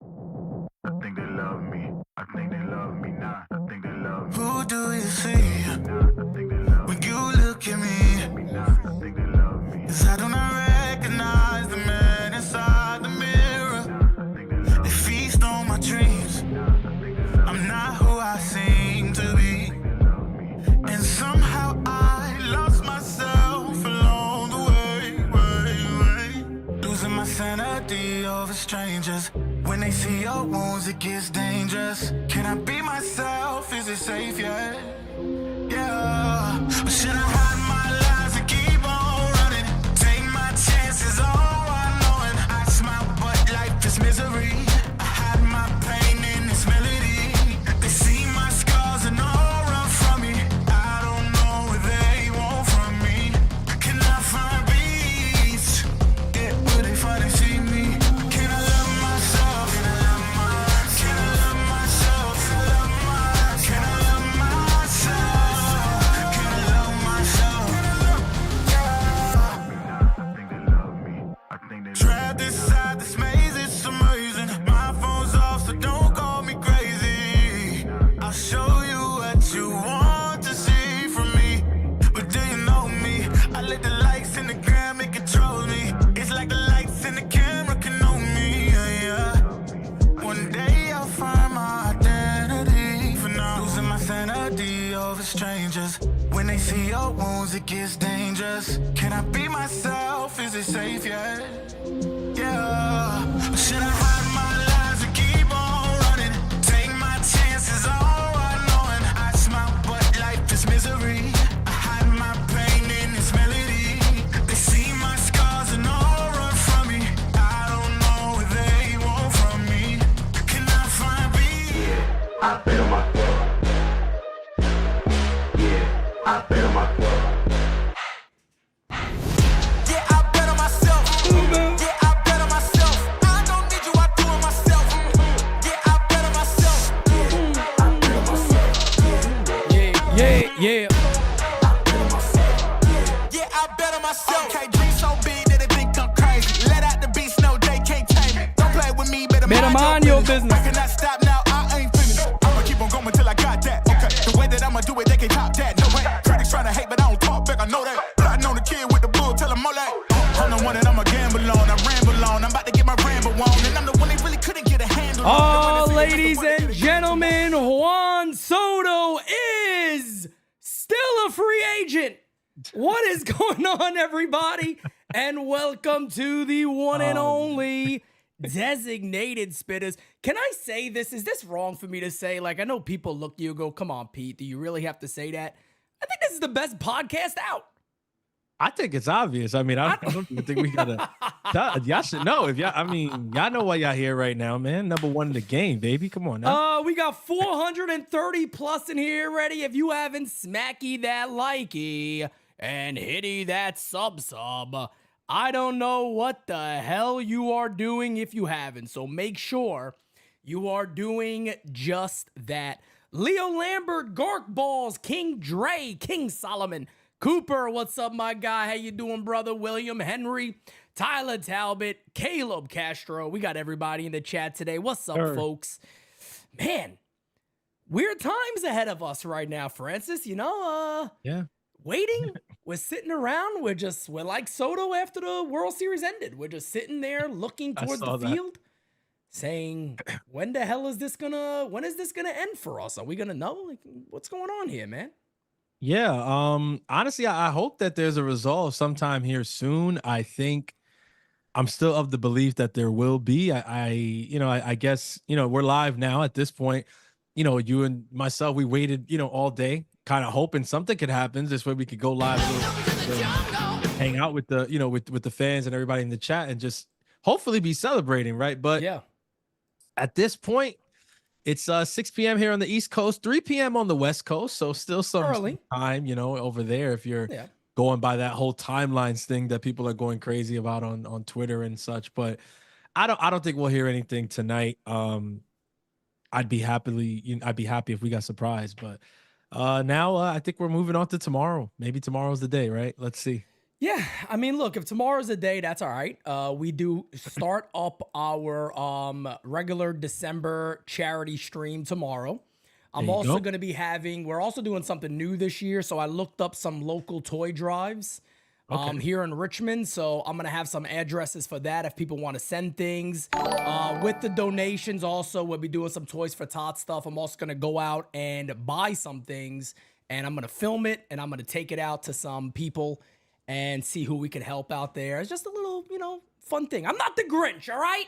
I think they love me. I think they love me now. I think they love me. Who do you see when you look at me? I think they love me. 'Cause I do not recognize the man inside the mirror. They feast on my dreams. I'm not who I seem to be. And somehow I lost myself along the way. Losing my sanity over strangers. When they see your wounds, it gets dangerous. Can I be myself? Is it safe yet? Yeah. Or should I hide my lies and keep on running? Take my chances, all unknowing. I smile, but life is misery. I hide my pain in this melody. They see my scars and all run from me. I don't know what they want from me. Can I find peace? Yeah, will they finally see me? Can I love myself? Can I love myself? Can I love myself? Can I love myself? Can I love myself? I think they love me. I think they love me. Trapped inside this maze, it's amazing. My phone's off, so don't call me crazy. I'll show you what you want to see from me. But do you know me? I let the likes in the gram, it controls me. It's like the lights in the camera can know me. Yeah. One day I'll find my identity. For now, losing my sanity over strangers. When they see your wounds, it gets dangerous. Can I be myself? Is it safe yet? Yeah. Or should I hide my lies and keep on running? Take my chances, all unknowing. I smile, but life is misery. I hide my pain in this melody. They see my scars and all run from me. I don't know what they want from me. Can I find peace? I bet on myself. Yeah, I bet on myself. Yeah, I bet on myself. Yeah, I bet on myself. I don't need you, I do it myself. Yeah, I bet on myself. Yeah. Yeah, I bet on myself. Okay, dream so big that they think I'm crazy. Let out the beast, no, they can't tame me. Don't play with me, better mind your business. I cannot stop now, I ain't finished. I'ma keep on going till I got that. Okay, the way that I'ma do it, they can't top that. No way. Critics trying to hate, but I don't talk back, I know that. Plotting on the kid with the bull, tell them all that. I'm the one that I'ma gamble on, I ramble on. I'm about to get my ramble on, and I'm the one they really couldn't get a handle on. Oh, ladies and gentlemen, Juan Soto is still a free agent. What is going on, everybody? And welcome to the one and only designated Spittaz. Can I say this? Is this wrong for me to say? Like, I know people look at you and go, come on, Pete, do you really have to say that? I think this is the best podcast out. I think it's obvious. I mean, I don't even think we gotta. Y'all should know if y'all. I mean, y'all know why y'all here right now, man. Number one in the game, baby. Come on now. We got 430 plus in here ready. If you haven't, smacky that likey and hitty that sub. I don't know what the hell you are doing if you haven't. So make sure you are doing just that. Leo Lambert, Gark Balls, King Dre, King Solomon, Cooper, what's up, my guy? How you doing, brother? William Henry, Tyler Talbot, Caleb Castro. We got everybody in the chat today. What's up, folks? Man, weird times ahead of us right now, Francis. You know, Yeah. waiting. We're sitting around. We're like Soto after the World Series ended. We're just sitting there looking towards the field, saying, when is this gonna end for us? Are we gonna know? Like, what's going on here, man? Yeah. Honestly, I hope that there's a resolve sometime here soon. I think I'm still of the belief that there will be. I guess, we're live now at this point. You and myself, we waited, all day, kind of hoping something could happen. This way we could go live, hang out with the, with the fans and everybody in the chat and just hopefully be celebrating, right? But yeah, at this point, it's 6 p.m. here on the East Coast, 3 p.m. on the West Coast. So still some early time, over there if you're going by that whole timelines thing that people are going crazy about on Twitter and such. But I don't think we'll hear anything tonight. I'd be happy if we got surprised. But now I think we're moving on to tomorrow. Maybe tomorrow's the day, right? Let's see. Yeah, I mean, look, if tomorrow's a day, that's all right. We do start up our regular December charity stream tomorrow. There I'm you also go. going to be we're also doing something new this year. So I looked up some local toy drives Okay. here in Richmond. So I'm going to have some addresses for that if people want to send things. With the donations, also, we'll be doing some Toys for Tots stuff. I'm also going to go out and buy some things, and I'm going to film it, and I'm going to take it out to some people and see who we can help out there. It's just a little, fun thing. I'm not the Grinch, all right?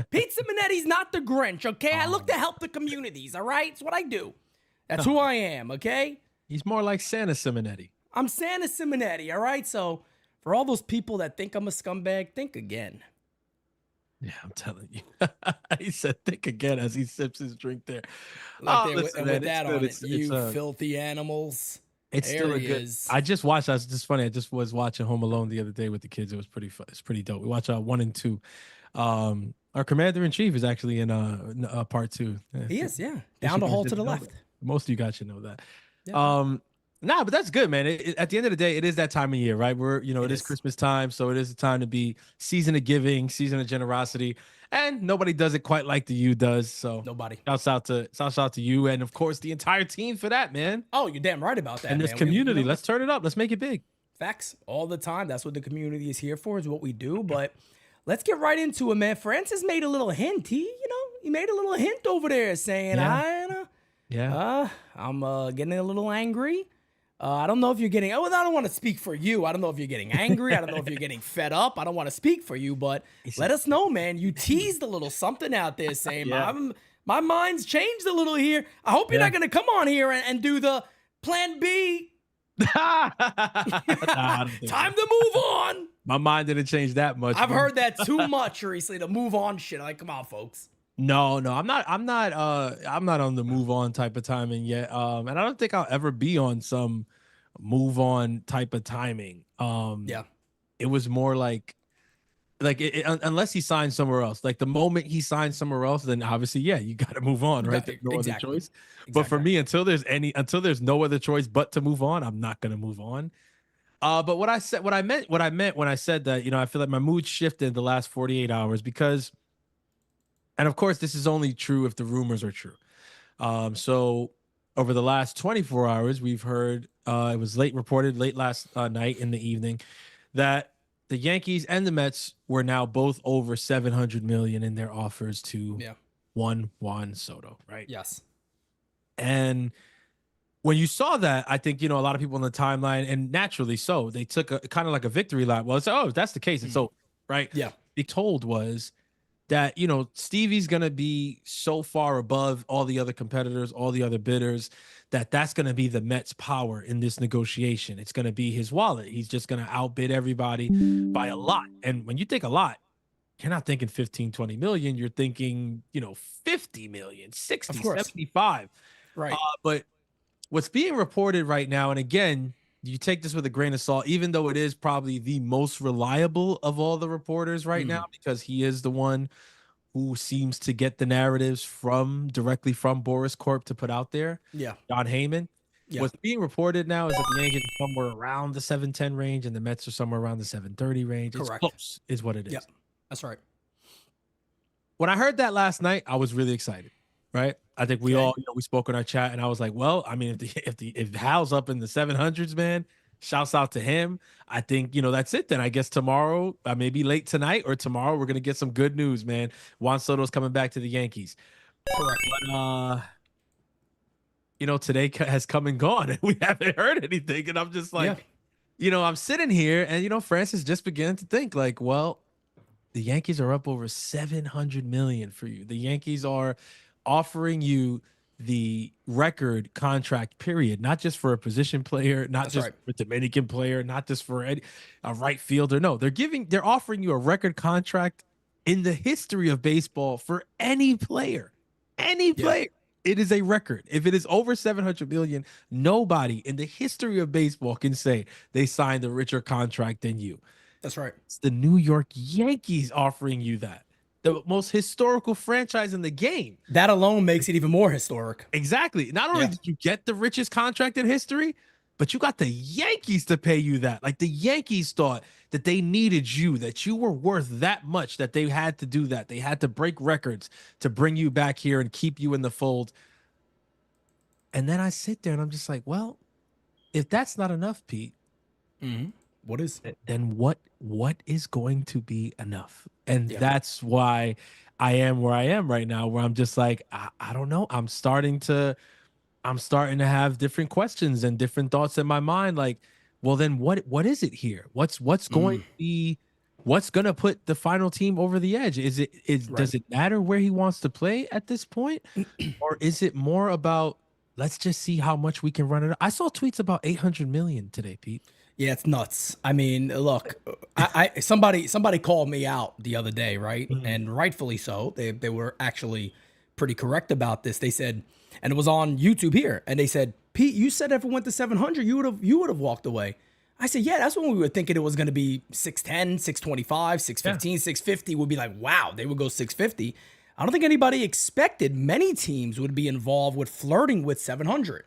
Pete Simonetti's not the Grinch, okay? I look to help the communities, all right? It's what I do. That's who I am, okay? He's more like Santa Simonetti. I'm Santa Simonetti, all right? So for all those people that think I'm a scumbag, think again. Yeah, I'm telling you. He said, think again as he sips his drink there. Like Listen, with man, that it's good. on it, you filthy animals. It's There still a he good. is. I just watched. That's just funny. I just was watching Home Alone the other day with the kids. It was pretty fun. It's pretty dope. We watched 1 and 2. Our commander in chief is actually in part 2. He is, yeah. Down the hall to the left. Most of you guys should know that. Yeah. Nah, but that's good, man. At the end of the day, it is that time of year, right? It is is. Christmas time, so it is the time to be season of giving, season of generosity, and nobody does it quite like the U does. So Nobody. shouts out to you, and of course the entire team for that, man. Oh, you're damn right about that, And this man. community, let's turn it up. Let's make it big. Facts all the time. That's what the community is here for, is what we do. But let's get right into it, man. Francis made a little hint. He made a little hint over there saying, Yeah. I'm getting a little angry. I don't know if you're getting, I don't want to speak for you. I don't know if you're getting angry. I don't know if you're getting fed up. I don't want to speak for you, but let us know, man. You teased a little something out there saying, my mind's changed a little here. I hope you're not going to come on here and do the plan B. Nah, Time to move on. My mind didn't change that much. I've heard that too much recently, to move on shit. Like, come on, folks. No, I'm not on the move on type of timing yet. And I don't think I'll ever be on some move on type of timing. Yeah. It was more like unless he signs somewhere else. Like the moment he signs somewhere else, then obviously, yeah, you got to move on, right? There's no other choice. But for me, until there's no other choice but to move on, I'm not gonna move on. But what I meant when I said that, I feel like my mood shifted the last 48 hours because, and of course, this is only true if the rumors are true. So over the last 24 hours, we've heard it was reported late last night in the evening that the Yankees and the Mets were now both over 700 million in their offers to Juan Soto, right? Yes. And when you saw that, I think, a lot of people on the timeline, and naturally so, they took a kind of like a victory lap. Well, it's, if that's the case, it's over, right? Yeah. They told was that, Stevie's going to be so far above all the other competitors, all the other bidders, that's going to be the Mets' power in this negotiation. It's going to be his wallet. He's just going to outbid everybody by a lot. And when you think a lot, you're not thinking 15, 20 million. You're thinking, 50 million, 60, 75. Right. But what's being reported right now, and again, you take this with a grain of salt, even though it is probably the most reliable of all the reporters right now, because he is the one who seems to get the narratives directly from Boris Corp to put out there. Yeah. John Heyman. Yeah. What's being reported now is that the Yankees are somewhere around the 710 range and the Mets are somewhere around the 730 range. Correct. It's close, is what it is. Yeah, that's right. When I heard that last night, I was really excited. Right. I think we all, we spoke in our chat and I was like, well, I mean, if Hal's up in the 700s, man, shouts out to him. I think, that's it. Then I guess tomorrow, maybe late tonight or tomorrow, we're going to get some good news, man. Juan Soto's coming back to the Yankees. Correct. But, today has come and gone and we haven't heard anything. And I'm just like, I'm sitting here and, Francis just beginning to think like, well, the Yankees are up over 700 million for you. The Yankees are offering you the record contract period, not just for a position player, not just for a Dominican player, not just for a right fielder. No, they're offering you a record contract in the history of baseball for any player. It is a record. If it is over 700 million, nobody in the history of baseball can say they signed a richer contract than you. That's right. It's the New York Yankees offering you that. The most historical franchise in the game. That alone makes it even more historic. Exactly. Not only did you get the richest contract in history, but you got the Yankees to pay you that. Like the Yankees thought that they needed you, that you were worth that much, that they had to do that. They had to break records to bring you back here and keep you in the fold. And then I sit there and I'm just like, well, if that's not enough, Pete, what is? Then what is going to be enough? And that's why I am where I am right now, where I'm just like, I don't know. I'm starting to have different questions and different thoughts in my mind. Like, well, then what is it here? What's going to be, what's going to put the final team over the edge? Does it matter where he wants to play at this point? Or is it more about, let's just see how much we can run it. I saw tweets about 800 million today, Pete. Yeah, it's nuts. I mean, look, somebody called me out the other day, right? And rightfully so. They were actually pretty correct about this. They said, and it was on YouTube here, and they said, Pete, you said if it went to 700, you would have walked away. I said, yeah, that's when we were thinking it was going to be 610, 625, 615, 650 would be like, wow, they would go 650. I don't think anybody expected many teams would be involved with flirting with 700.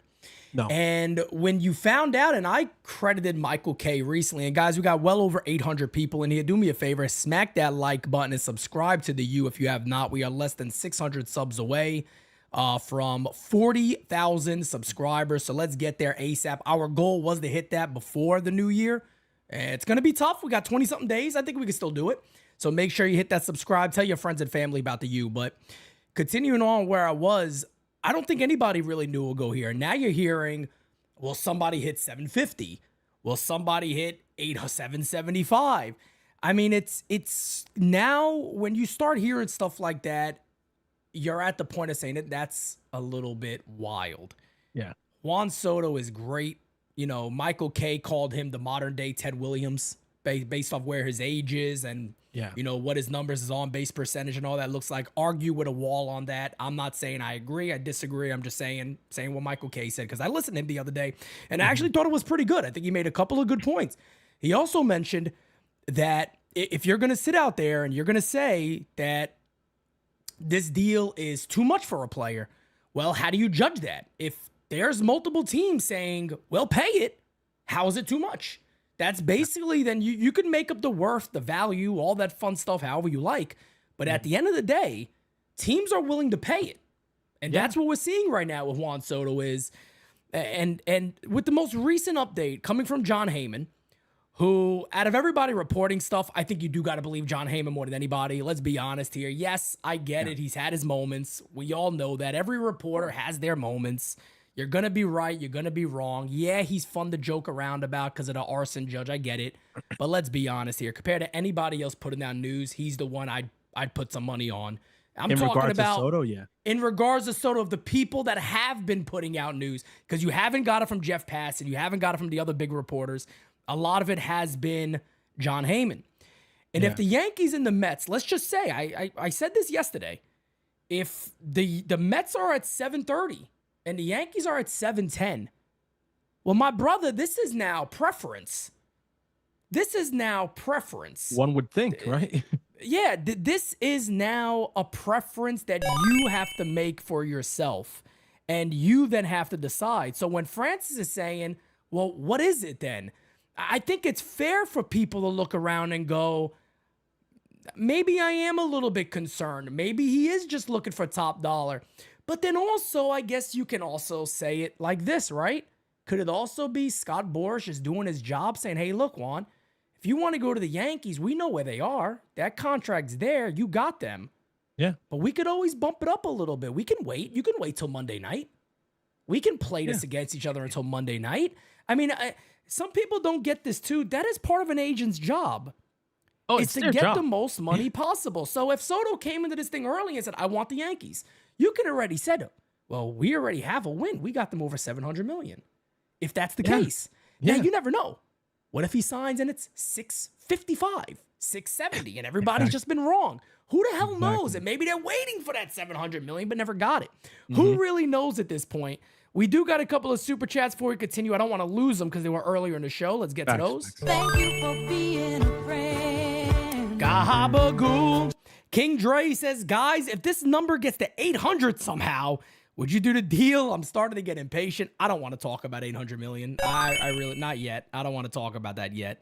No. And when you found out, and I credited Michael K recently, and guys, we got well over 800 people in here. Do me a favor, smack that like button and subscribe to the U if you have not. We are less than 600 subs away from 40,000 subscribers. So let's get there ASAP. Our goal was to hit that before the new year. It's going to be tough. We got 20 something days. I think we can still do it. So make sure you hit that subscribe. Tell your friends and family about the U. But continuing on where I was, I don't think anybody really knew it would go here. Now you're hearing, will somebody hit 750? Will somebody hit 775? I mean, it's now when you start hearing stuff like that, you're at the point of saying that that's a little bit wild. Yeah. Juan Soto is great. You know, Michael K called him the modern day Ted Williams based off where his age is and you know, what his numbers is on base percentage and all that looks like. Argue with a wall on that. I'm not saying I agree. I disagree. I'm just saying what Michael K said because I listened to him the other day and I actually thought it was pretty good. I think he made a couple of good points. He also mentioned that if you're going to sit out there and you're going to say that this deal is too much for a player, well, how do you judge that? If there's multiple teams saying, well, pay it, how is it too much? That's basically, then you can make up the worth, the value, all that fun stuff, however you like. But at the end of the day, teams are willing to pay it. And that's what we're seeing right now with Juan Soto is, and with the most recent update coming from John Heyman, who, out of everybody reporting stuff, I think you do got to believe John Heyman more than anybody. Let's be honest here. Yes, I get it. He's had his moments. We all know that. Every reporter has their moments. You're going to be right. You're going to be wrong. Yeah, he's fun to joke around about because of the arson judge. I get it. But let's be honest here. Compared to anybody else putting out news, he's the one I'd put some money on. I'm talking about Soto, in regards to Soto, of the people that have been putting out news, because you haven't got it from Jeff Pass and you haven't got it from the other big reporters. A lot of it has been John Heyman. And if the Yankees and the Mets, let's just say, I said this yesterday, if the Mets are at 730 and the Yankees are at 710, well, my brother, this is now preference. This is now preference. One would think, right? Yeah, this is now a preference that you have to make for yourself. And you then have to decide. So when Francis is saying, well, what is it then? I think it's fair for people to look around and go, maybe I am a little bit concerned. Maybe he is just looking for top dollar. But then also, I guess you can also say it like this, right? Could it also be Scott Boris just doing his job saying, hey, look, Juan, if you want to go to the Yankees, we know where they are. That contract's there. You got them. Yeah. But we could always bump it up a little bit. We can wait. You can wait till Monday night. We can play this against each other until Monday night. I mean, some people don't get this too. That is part of an agent's job. Oh, it's to get the most money possible. So if Soto came into this thing early and said, I want the Yankees, you could already said, well, we already have a win. We got them over 700 million. If that's the case. Now, you never know. What if he signs and it's 655, 670, and everybody's just been wrong? Who the hell knows? And maybe they're waiting for that 700 million, but never got it. Who really knows at this point? We do got a couple of super chats before we continue. I don't want to lose them because they were earlier in the show. Let's get to those. Thank you for being a friend. Gahabagoo. King Dre says, guys, if this number gets to 800 somehow, Would you do the deal? I'm starting to get impatient. I don't want to talk about 800 million. I really, not yet. I don't want to talk about that yet.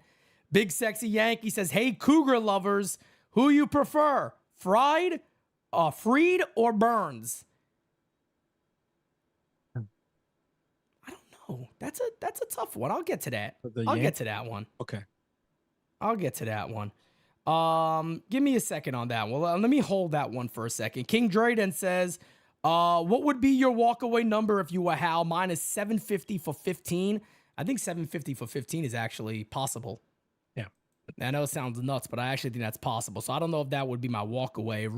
Big Sexy Yankee says, hey, Cougar lovers, who you prefer? Fried, Freed, or Burns? I don't know. That's a tough one. I'll get to that. I'll get to that one. Okay. I'll get to that one. Give me a second on that one. Well, let me hold that one for a second. King Drayden says, what would be your walkaway number if you were Hal? Mine is 750 for 15. I think 750 for 15 is actually possible. Yeah. I know it sounds nuts, but I actually think that's possible. So I don't know if that would be my walkaway.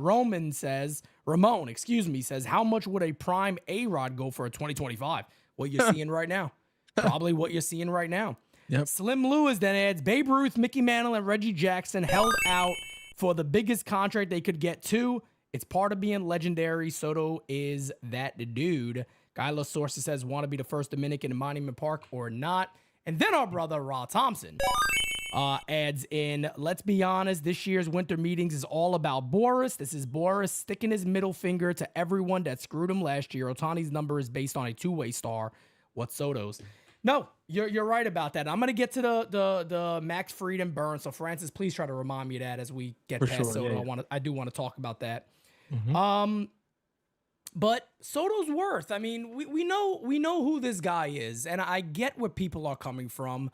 Ramon says, how much would a prime A-Rod go for a 2025? What you're seeing right now. Probably what you're seeing right now. Yep. Slim Lewis then adds, Babe Ruth, Mickey Mantle, and Reggie Jackson held out for the biggest contract they could get to. It's part of being legendary. Soto is that dude. Guy La Source says, want to be the first Dominican in Monument Park or not? And then our brother, Raw Thompson, adds in, let's be honest, this year's winter meetings is all about Boris. This is Boris sticking his middle finger to everyone that screwed him last year. Ohtani's number is based on a two-way star. What's Soto's? No, you're right about that. I'm going to get to the Max Fried and Burns. So Francis, please try to remind me of that as we get past Soto. Yeah. I do want to talk about that. Mm-hmm. But Soto's worth. I mean, we know who this guy is, and I get where people are coming from.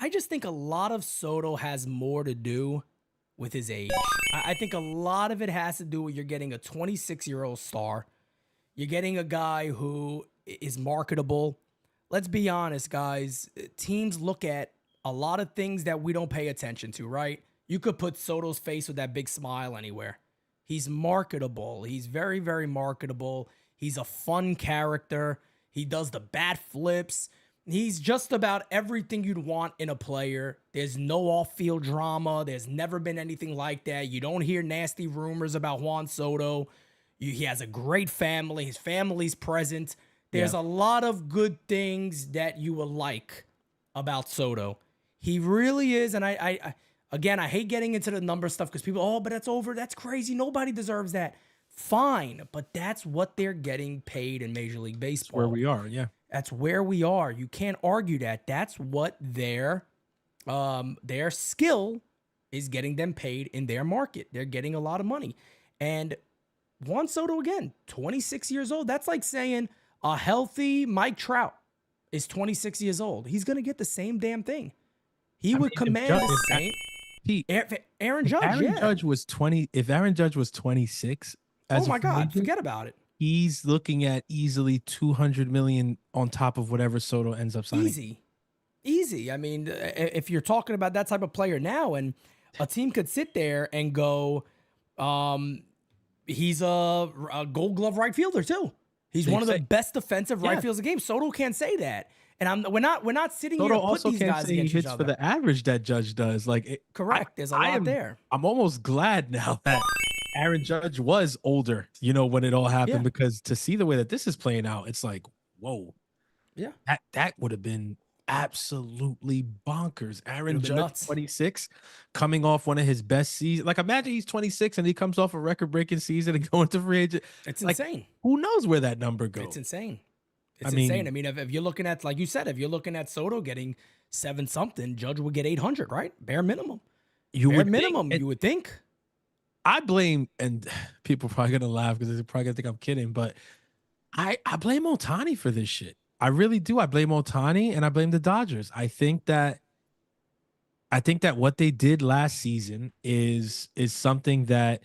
I just think a lot of Soto has more to do with his age. I think a lot of it has to do with you're getting a 26-year-old star. You're getting a guy who is marketable. Let's be honest, guys. Teams look at a lot of things that we don't pay attention to, right? You could put Soto's face with that big smile anywhere. He's marketable. He's very, very marketable. He's a fun character. He does the bat flips. He's just about everything you'd want in a player. There's no off-field drama. There's never been anything like that. You don't hear nasty rumors about Juan Soto. He has a great family. His family's present. There's a lot of good things that you will like about Soto. He really is, and I again, I hate getting into the number stuff because people, but that's over. That's crazy. Nobody deserves that. Fine, but that's what they're getting paid in Major League Baseball. That's where we are, yeah. That's where we are. You can't argue that. That's what their skill is getting them paid in their market. They're getting a lot of money. And Juan Soto, again, 26 years old. That's like saying a healthy Mike Trout is 26 years old. He's going to get the same damn thing. He would command the same. Aaron Judge, Judge was 20. If Aaron Judge was 26, oh my God, forget about it. He's looking at easily 200 million on top of whatever Soto ends up signing. Easy. I mean, if you're talking about that type of player now, and a team could sit there and go, he's a Gold Glove right fielder too. He's one of the best defensive right fielders in the game. Soto can't say that. And we're not sitting Soto here to put these guys against each other. He hits for the average that Judge does. Correct. There's a lot there. I'm almost glad now that Aaron Judge was older, when it all happened, because to see the way that this is playing out, it's like, whoa. Yeah. That would have been absolutely bonkers. Aaron Judge, 26, coming off one of his best seasons. Like, imagine he's 26 and he comes off a record-breaking season and going to free agent. It's insane. Who knows where that number goes? It's insane. It's insane. I mean, if you're looking at, like you said, if you're looking at Soto getting 7-something, Judge would get 800, right? Bare minimum. You would think. I blame, and people are probably going to laugh because they're probably going to think I'm kidding, but I blame Ohtani for this shit. I really do. I blame Ohtani and I blame the Dodgers. I think that what they did last season is something that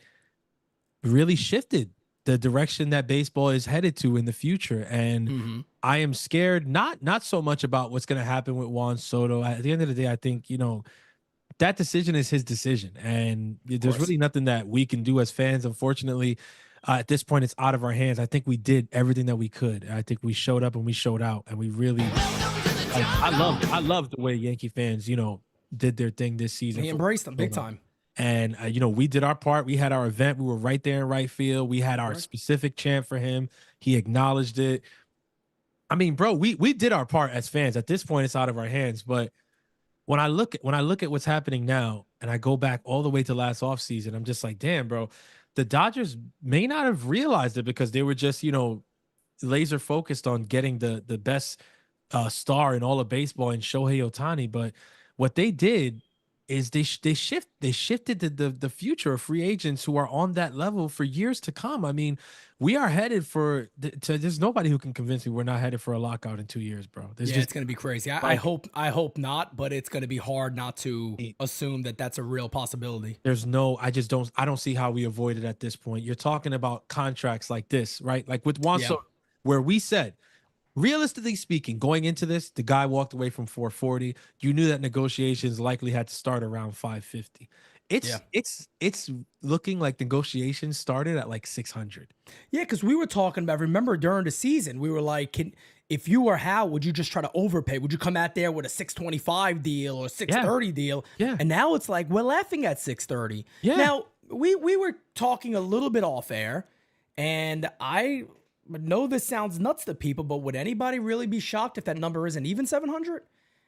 really shifted the direction that baseball is headed to in the future. And I am scared, not so much about what's going to happen with Juan Soto. At the end of the day, I think, that decision is his decision. And there's really nothing that we can do as fans. Unfortunately, at this point, it's out of our hands. I think we did everything that we could. I think we showed up and we showed out, and we really, I love the way Yankee fans, did their thing this season. He embraced them big time. And, we did our part. We had our event. We were right there in right field. We had our specific chant for him. He acknowledged it. I mean, bro, we did our part as fans. At this point, it's out of our hands. But when I look at what's happening now, and I go back all the way to last offseason, I'm just like, damn, bro, the Dodgers may not have realized it because they were just, laser focused on getting the best star in all of baseball in Shohei Ohtani. But what they did is they shifted the future of free agents who are on that level for years to come. I mean, we are headed for there's nobody who can convince me we're not headed for a lockout in 2 years, bro. It's gonna be crazy. I hope not, but it's gonna be hard not to assume that that's a real possibility. I don't see how we avoid it at this point. You're talking about contracts like this, right? Like with Juan Soto, where we said, realistically speaking, going into this, the guy walked away from 440. You knew that negotiations likely had to start around 550. It's looking like negotiations started at like 600. Yeah, because we were talking about, remember during the season, we were like, if you were Hal, would you just try to overpay? Would you come out there with a 625 deal or 630 deal? Yeah. And now it's like, we're laughing at 630. Yeah. Now, we were talking a little bit off air, and I know this sounds nuts to people, but would anybody really be shocked if that number isn't even 700?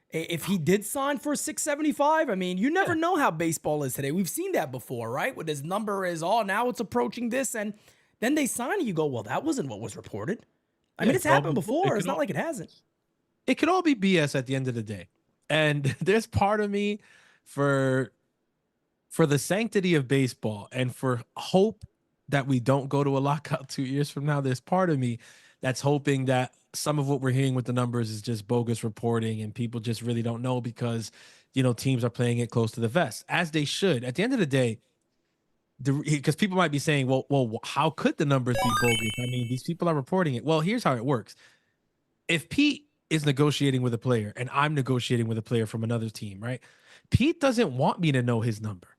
If he did sign for 675, I mean, you never know how baseball is today. We've seen that before, right? When his number is, now it's approaching this, and then they sign and you go, well, that wasn't what was reported. I mean, it's happened before. It's not like it hasn't. It could all be BS at the end of the day. And there's part of me for the sanctity of baseball and for hope that we don't go to a lockout 2 years from now. There's part of me that's hoping that some of what we're hearing with the numbers is just bogus reporting and people just really don't know because, teams are playing it close to the vest, as they should. At the end of the day, because people might be saying, well, how could the numbers be bogus? I mean, these people are reporting it. Well, here's how it works. If Pete is negotiating with a player and I'm negotiating with a player from another team, right? Pete doesn't want me to know his number.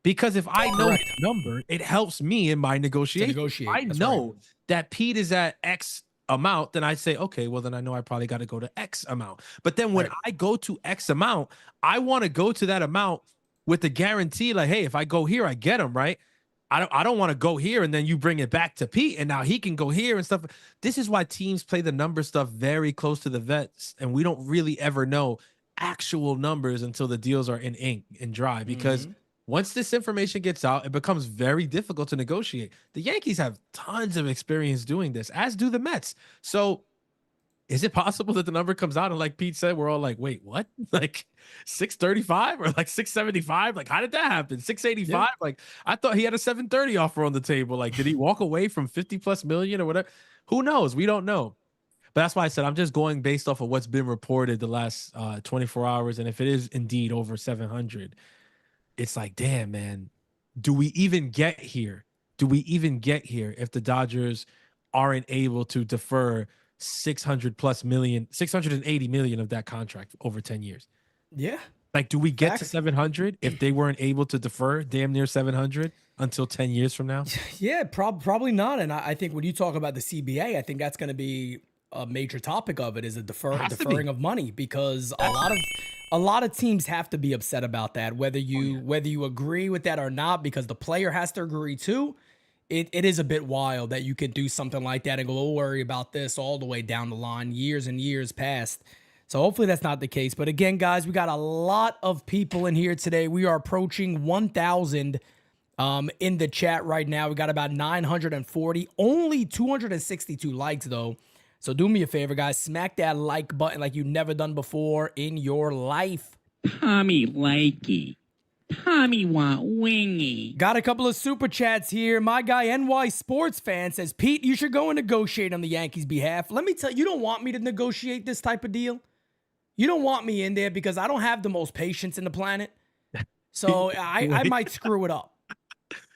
Because if I know his number, it helps me in my negotiation. I know that Pete is at X amount, then I say, okay, well, then I know I probably got to go to X amount. But then when I go to X amount, I want to go to that amount with the guarantee, like, hey, if I go here, I get him, right? I don't want to go here and then you bring it back to Pete and now he can go here and stuff. This is why teams play the number stuff very close to the vets, and we don't really ever know actual numbers until the deals are in ink and dry, because once this information gets out, it becomes very difficult to negotiate. The Yankees have tons of experience doing this, as do the Mets. So is it possible that the number comes out and, like Pete said, we're all like, wait, what? Like 635 or like 675? Like, how did that happen? 685? Yeah. Like, I thought he had a 730 offer on the table. Like, did he walk away from 50 plus million or whatever? Who knows? We don't know. But that's why I said I'm just going based off of what's been reported the last 24 hours. And if it is indeed over 700, it's like, damn, man, do we even get here? Do we even get here if the Dodgers aren't able to defer 680 million of that contract over 10 years? Yeah. Like, do we get to 700 if they weren't able to defer damn near 700 until 10 years from now? Yeah, probably not. And I think when you talk about the CBA, I think that's going to be a major topic of it, is a deferring of money, because a lot of teams have to be upset about that, whether you agree with that or not, because the player has to agree too. It is a bit wild that you could do something like that and go, we'll worry about this all the way down the line, years and years past. So hopefully that's not the case. But again, guys, we got a lot of people in here today. We are approaching 1,000 in the chat right now. We got about 940, only 262 likes though. So do me a favor, guys, smack that like button like you've never done before in your life. Tommy likey. Tommy want wingy. Got a couple of super chats here. My guy, NY Sports Fan, says, Pete, you should go and negotiate on the Yankees' behalf. Let me tell you, you don't want me to negotiate this type of deal. You don't want me in there because I don't have the most patience in the planet. So I might screw it up.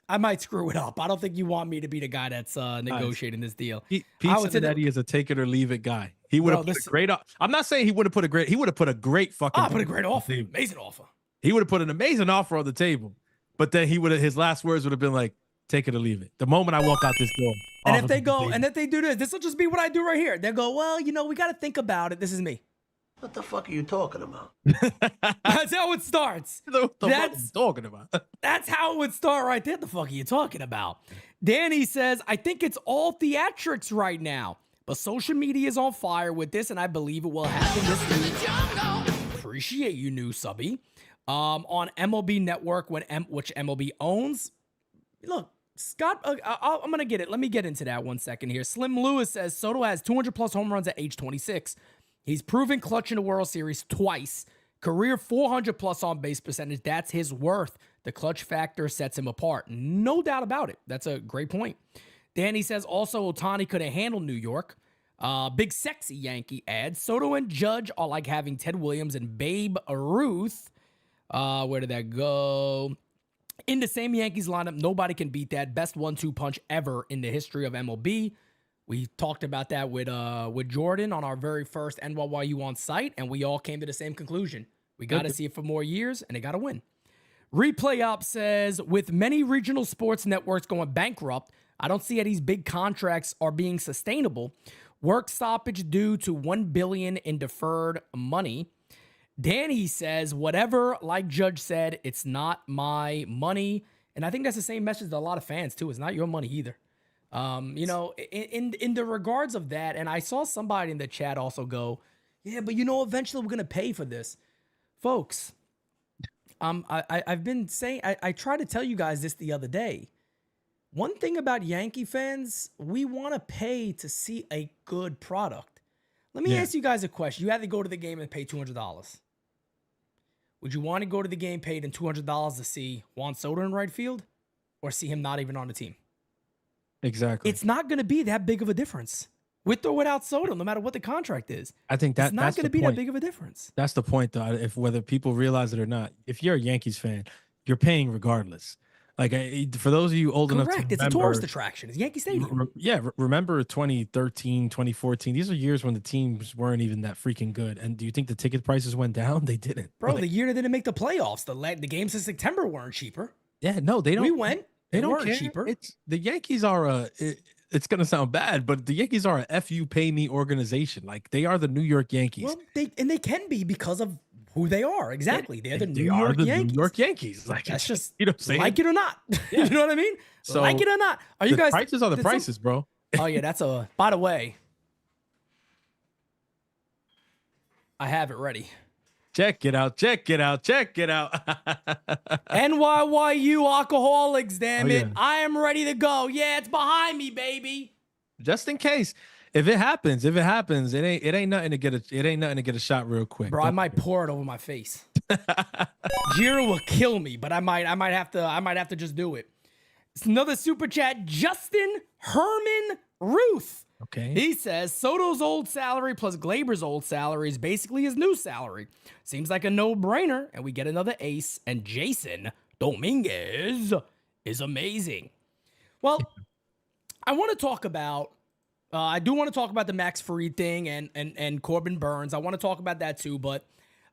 I don't think you want me to be the guy that's negotiating this deal. Pete Cincinnati is a take it or leave it guy. He would have put a great. I'm not saying he would have put a great. He would have put a great fucking. Put a great offer, amazing offer. He would have put an amazing offer on the table, but then his last words would have been like, "Take it or leave it." The moment I walk out this door, and if they go, and if they do this will just be what I do right here. They'll go, well, we got to think about it. This is me. What the fuck are you talking about? That's how it starts. What the fuck are you talking about? That's how it would start right there. The fuck are you talking about? Danny says, I think it's all theatrics right now, but social media is on fire with this, and I believe it will happen this week. Appreciate you, new subby. On MLB Network, which MLB owns. Look, Scott, I'm going to get it. Let me get into that 1 second here. Slim Lewis says Soto has 200 plus home runs at age 26. He's proven clutch in the World Series twice. Career 400 plus on base percentage. That's his worth. The clutch factor sets him apart. No doubt about it. That's a great point. Danny says also Ohtani could have handled New York. Big sexy Yankee adds Soto and Judge are like having Ted Williams and Babe Ruth. Where did that go? In the same Yankees lineup, nobody can beat that. Best 1-2 punch ever in the history of MLB. We talked about that with Jordan on our very first NYU on site, and we all came to the same conclusion. We got to see it for more years, and they got to win. Replay Up says, with many regional sports networks going bankrupt, I don't see how these big contracts are being sustainable. Work stoppage due to $1 billion in deferred money. Danny says, whatever, like Judge said, it's not my money. And I think that's the same message to a lot of fans, too. It's not your money either. In the regards of that, and I saw somebody in the chat also go, yeah, but eventually we're going to pay for this. Folks, I've been saying, I tried to tell you guys this the other day. One thing about Yankee fans, we want to pay to see a good product. Let me ask you guys a question. You had to go to the game and pay $200. Would you want to go to the game paid in $200 to see Juan Soto in right field or see him not even on the team? Exactly. It's not going to be that big of a difference with or without Soto, no matter what the contract is. I think it's not going to be that big of a difference. That's the point, though. If whether people realize it or not, if you're a Yankees fan, you're paying regardless. Like, for those of you old enough to remember, it's a tourist attraction. It's Yankee Stadium. Remember 2013, 2014. These are years when the teams weren't even that freaking good. And do you think the ticket prices went down? They didn't. Bro, the year they didn't make the playoffs, the games in September weren't cheaper. Yeah, no, they don't. We went. They don't weren't care. cheaper. The Yankees are it's going to sound bad, but the Yankees are a FU pay me organization. Like, they are the New York Yankees. Well, they can be because of who they are. Exactly. They're the New York Yankees. Like, that's just, like it or not. Yeah. You know what I mean? So like it or not. Are you guys? Prices are the prices, bro. Oh, yeah. By the way, I have it ready. Check it out. NYYU alcoholics, damn it. Yeah. I am ready to go. Yeah, it's behind me, baby. Just in case. If it happens, it ain't nothing to get a shot real quick. Bro, I might pour it over my face. Jira will kill me, but I might have to just do it. It's another super chat. Justin Herman Ruth. Okay. He says Soto's old salary plus Glaber's old salary is basically his new salary. Seems like a no-brainer, and we get another ace. And Jason Dominguez is amazing. Well, I want to talk about. I do want to talk about the Max Fried thing and Corbin Burns. I want to talk about that too, but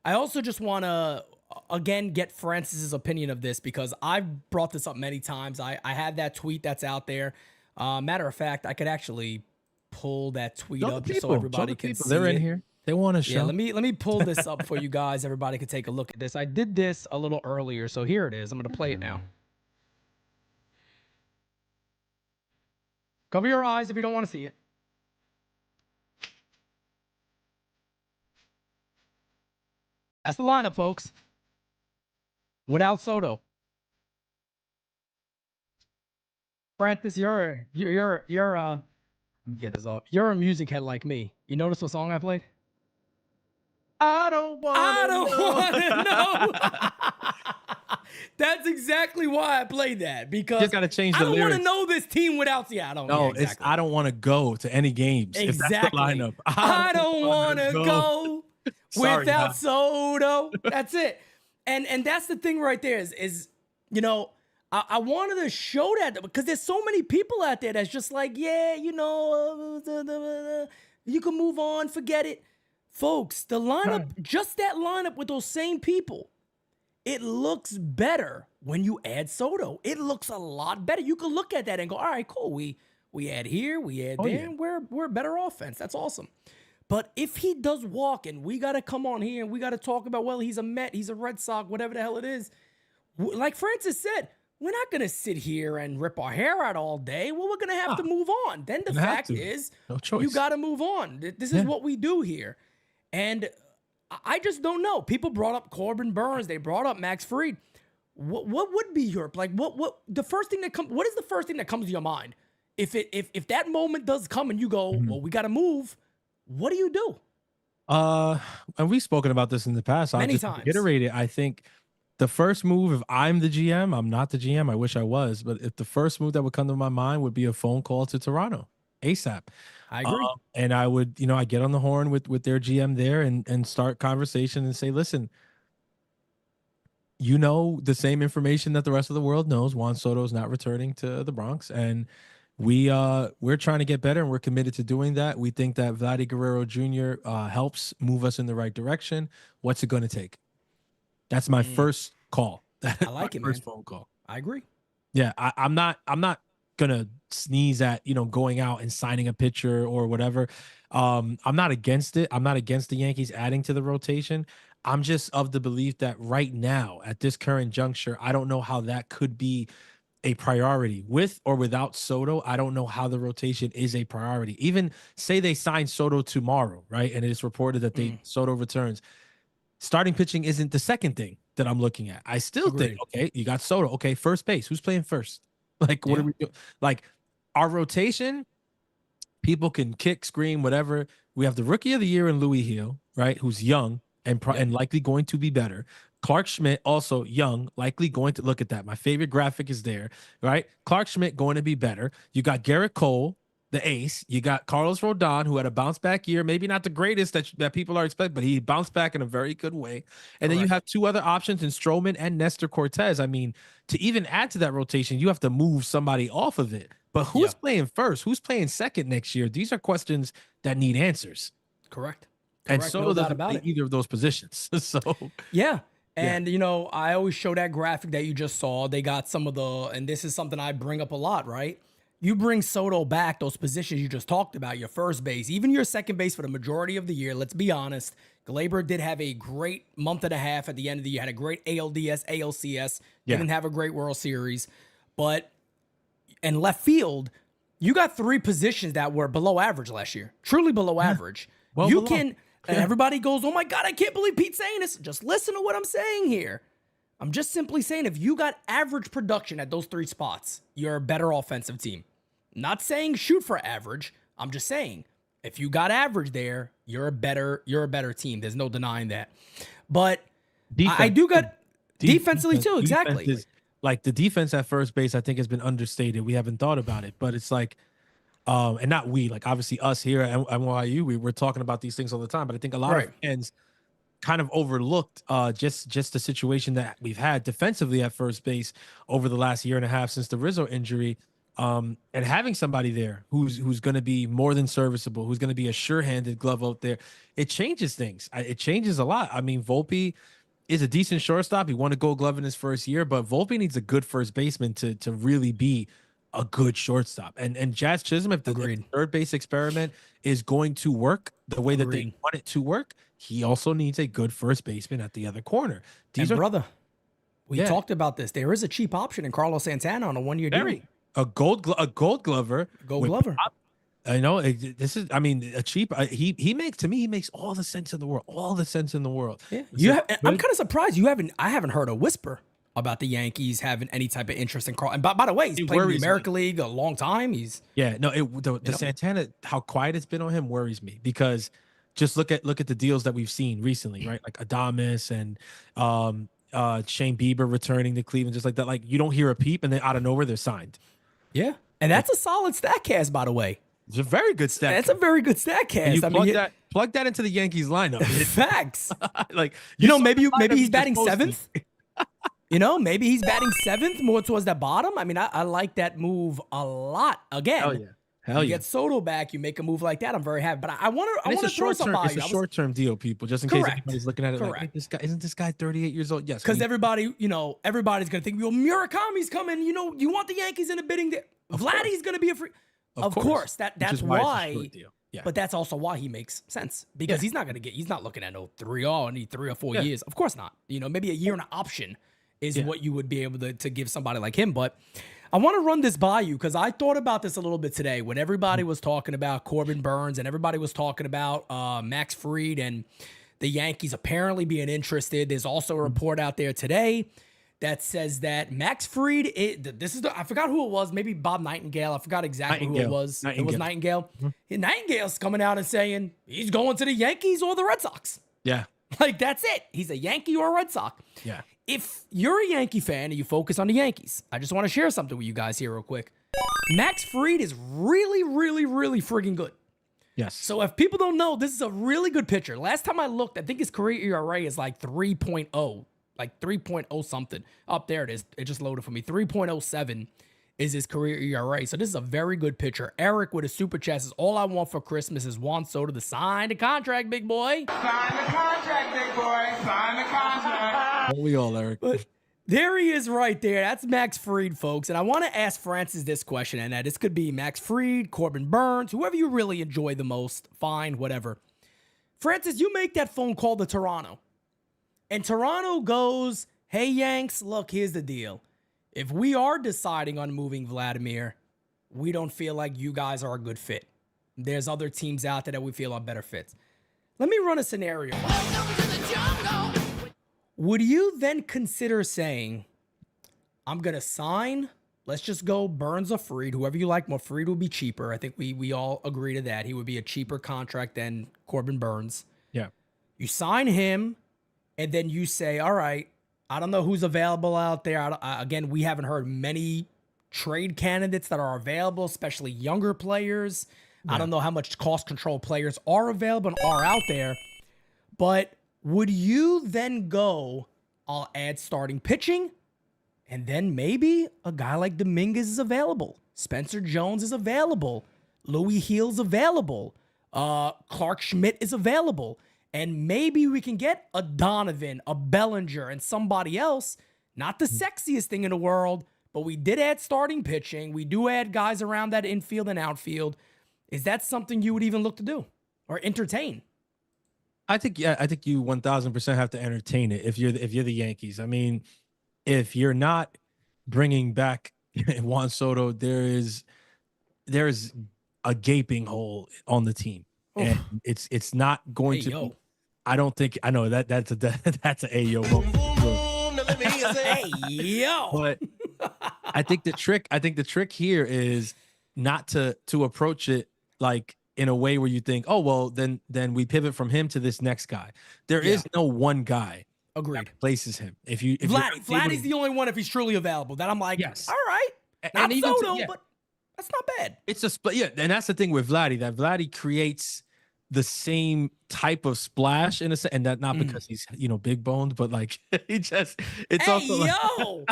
I also just want to, again, get Francis's opinion of this because I've brought this up many times. I had that tweet that's out there. Matter of fact, I could actually pull that tweet up just so everybody can see They're it. in here. They want to show. Yeah, let me pull this up for you guys. Everybody can take a look at this. I did this a little earlier, so here it is. I'm going to play it now. Cover your eyes if you don't want to see it. That's the lineup, folks. Without Soto. Francis, you're get this off. You're a music head like me. You notice what song I played? I don't want to know. That's exactly why I played that because just gotta change the I don't lyrics. want to know this team without. Yeah, I don't. No, yeah, exactly. it's I don't want to go to any games. Exactly. If that's the lineup. I don't want to go Sorry, without Doc. Soto. That's it. And that's the thing right there is I wanted to show that because there's so many people out there that's just like, yeah, you can move on, forget it. Folks, the lineup, just that lineup with those same people, it looks better when you add Soto. It looks a lot better. You can look at that and go, all right, cool. We add here, we add there, and we're a better offense. That's awesome. But if he does walk and we got to come on here and we got to talk about, well, he's a Met, he's a Red Sox, whatever the hell it is. Like Francis said, we're not going to sit here and rip our hair out all day. Well, we're going to have to move on. Then the fact is, no choice. you got to move on. This is what we do here. And I just don't know. People brought up Corbin Burns. They brought up Max Fried. what would be your like what the first thing that what is the first thing that comes to your mind? If that moment does come and you go, well, we got to move, what do you do? And we've spoken about this in the past. I'll Many just times. reiterate it. I think the first move, if I'm the GM, I'm not the GM. I wish I was, but if the first move that would come to my mind would be a phone call to Toronto ASAP. I agree. And I would, I get on the horn with their GM there and start conversation and say, listen, the same information that the rest of the world knows. Juan Soto is not returning to the Bronx, and we're trying to get better, and we're committed to doing that. We think that Vladdy Guerrero Jr. Helps move us in the right direction. What's it going to take? That's my first call. I like it, man. First phone call. I agree. Yeah, I'm not gonna sneeze at going out and signing a pitcher or whatever. I'm not against it. I'm not against the Yankees adding to the rotation. I'm just of the belief that right now, at this current juncture, I don't know how that could be a priority. With or without Soto, I don't know how the rotation is a priority. Even say they sign Soto tomorrow, right? And it's reported that Soto returns. Starting pitching isn't the second thing that I'm looking at. I still think, okay, you got Soto. Okay, first base. Who's playing first? Like, what are we doing? Like, our rotation, people can kick, scream, whatever. We have the rookie of the year in Louis Hill, right? Who's young and likely going to be better. Clark Schmidt, also young, likely going to look at that. My favorite graphic is there, right? Clark Schmidt going to be better. You got Garrett Cole, the ace. You got Carlos Rodon, who had a bounce back year, maybe not the greatest that people are expecting, but he bounced back in a very good way. And then you have two other options in Stroman and Nestor Cortez. I mean, to even add to that rotation, you have to move somebody off of it. But who's playing first? Who's playing second next year? These are questions that need answers. Correct. And Soto doesn't play either of those positions. So yeah. And, I always show that graphic that you just saw. They got some of and this is something I bring up a lot, right? You bring Soto back, those positions you just talked about, your first base, even your second base for the majority of the year. Let's be honest. Glaber did have a great month and a half at the end of the year. Had a great ALDS, ALCS. Didn't have a great World Series. But in left field, you got three positions that were below average last year. Truly below average. Well, you can... And everybody goes, oh my God, I can't believe Pete's saying this. Just listen to what I'm saying here. I'm just simply saying if you got average production at those three spots, you're a better offensive team. Not saying shoot for average. I'm just saying if you got average there, you're a better team. There's no denying that. But I do got defensively too, exactly. Like the defense at first base, I think has been understated. We haven't thought about it, but it's like, and not we, like obviously us here at NYU, we're talking about these things all the time, but I think a lot of fans kind of overlooked just the situation that we've had defensively at first base over the last year and a half since the Rizzo injury, and having somebody there who's going to be more than serviceable, who's going to be a sure-handed glove out there, it changes things. It changes a lot. I mean, Volpe is a decent shortstop. He won a Gold Glove in his first year, but Volpe needs a good first baseman to really be a good shortstop. And Jazz Chisholm, if the third base experiment is going to work the way that they want it to work, he also needs a good first baseman at the other corner. Brother, we talked about this. There is a cheap option in Carlos Santana on a one-year deal. A gold glover. Gold glover. I know this is. I mean, a cheap. He makes all the sense in the world. All the sense in the world. Yeah. I'm kind of surprised I haven't heard a whisper about the Yankees having any type of interest in Carl. And by the way, he's played in the American League a long time. The Santana, how quiet it's been on him worries me, because just look at the deals that we've seen recently, right? Like Adames and Shane Bieber returning to Cleveland, just like that. Like you don't hear a peep, and then out of nowhere they're signed. Yeah, and that's a solid stat cast, by the way. It's a very good stat. That's a very good stat cast. Plug that into the Yankees lineup. Facts. Like maybe he's batting seventh. Maybe he's batting seventh, more towards that bottom. I mean, I like that move a lot. Again, Hell you get Soto back, you make a move like that. I'm very happy. But I want to throw some by you. It's a short-term deal, people, just in case anybody's looking at it. Correct. Like, hey, isn't this guy 38 years old? Yes. Because everybody's going to think, well, Murakami's coming. You want the Yankees in the bidding there. Vladdy's going to be a free. Of course. That's why. Yeah. But that's also why he makes sense, because he's not looking at no 3-0 and 3 or 4 years. Of course not. Maybe a year and an option is what you would be able to give somebody like him. But I want to run this by you, because I thought about this a little bit today when everybody was talking about Corbin Burns and everybody was talking about Max Fried and the Yankees apparently being interested. There's also a report out there today that says that Max Fried, I forgot who it was, maybe Bob Nightingale. I forgot exactly who it was. It was Nightingale. Nightingale's coming out and saying he's going to the Yankees or the Red Sox. Yeah. Like, that's it. He's a Yankee or a Red Sox. Yeah. If you're a Yankee fan and you focus on the Yankees, I just want to share something with you guys here real quick. Max Fried is really, really, really friggin' good. Yes. So if people don't know, this is a really good pitcher. Last time I looked, I think his career ERA is like 3.0, like 3.0 something. Up there it is. It just loaded for me. 3.07 is his career ERA. So this is a very good pitcher. Eric with a super chat says, all I want for Christmas is Juan Soto to sign the contract, big boy. Sign the contract, big boy. Sign the contract. We all, Eric. But there he is right there. That's Max Fried, folks. And I want to ask Francis this question, and that this could be Max Fried, Corbin Burns, whoever you really enjoy the most. Fine, whatever. Francis, you make that phone call to Toronto. And Toronto goes, hey, Yanks, look, here's the deal. If we are deciding on moving Vladimir, we don't feel like you guys are a good fit. There's other teams out there that we feel are better fits. Let me run a scenario. Would you then consider saying, I'm going to sign, let's just go Burns or Fried, whoever you like more. Fried would be cheaper. I think we all agree to that. He would be a cheaper contract than Corbin Burns. Yeah. You sign him, and then you say, all right, I don't know who's available out there. Again, we haven't heard many trade candidates that are available, especially younger players. Yeah. I don't know how much cost control players are available and are out there. But would you then go, I'll add starting pitching, and then maybe a guy like Dominguez is available. Spencer Jones is available. Louis Heal's available. Clark Schmidt is available. And maybe we can get a Donovan, a Bellinger, and somebody else. Not the sexiest thing in the world, but we did add starting pitching. We do add guys around that infield and outfield. Is that something you would even look to do or entertain? I think you 1000% have to entertain it if you're the Yankees. I mean, if you're not bringing back Juan Soto, there is a gaping hole on the team. Oof. And it's not going to be, I don't think, I know that's a ayo. Hey yo. But I think the trick here is not to approach it like in a way where you think, oh well, then we pivot from him to this next guy. There is no one guy. Agreed. That replaces him. If Vladdy's the only one if he's truly available. That I'm like, yes. All right. Not and Soto, but that's not bad. It's a split, yeah, and that's the thing with Vladdy, that Vladdy creates the same type of splash in a sense, and that not because he's big boned, but like also like,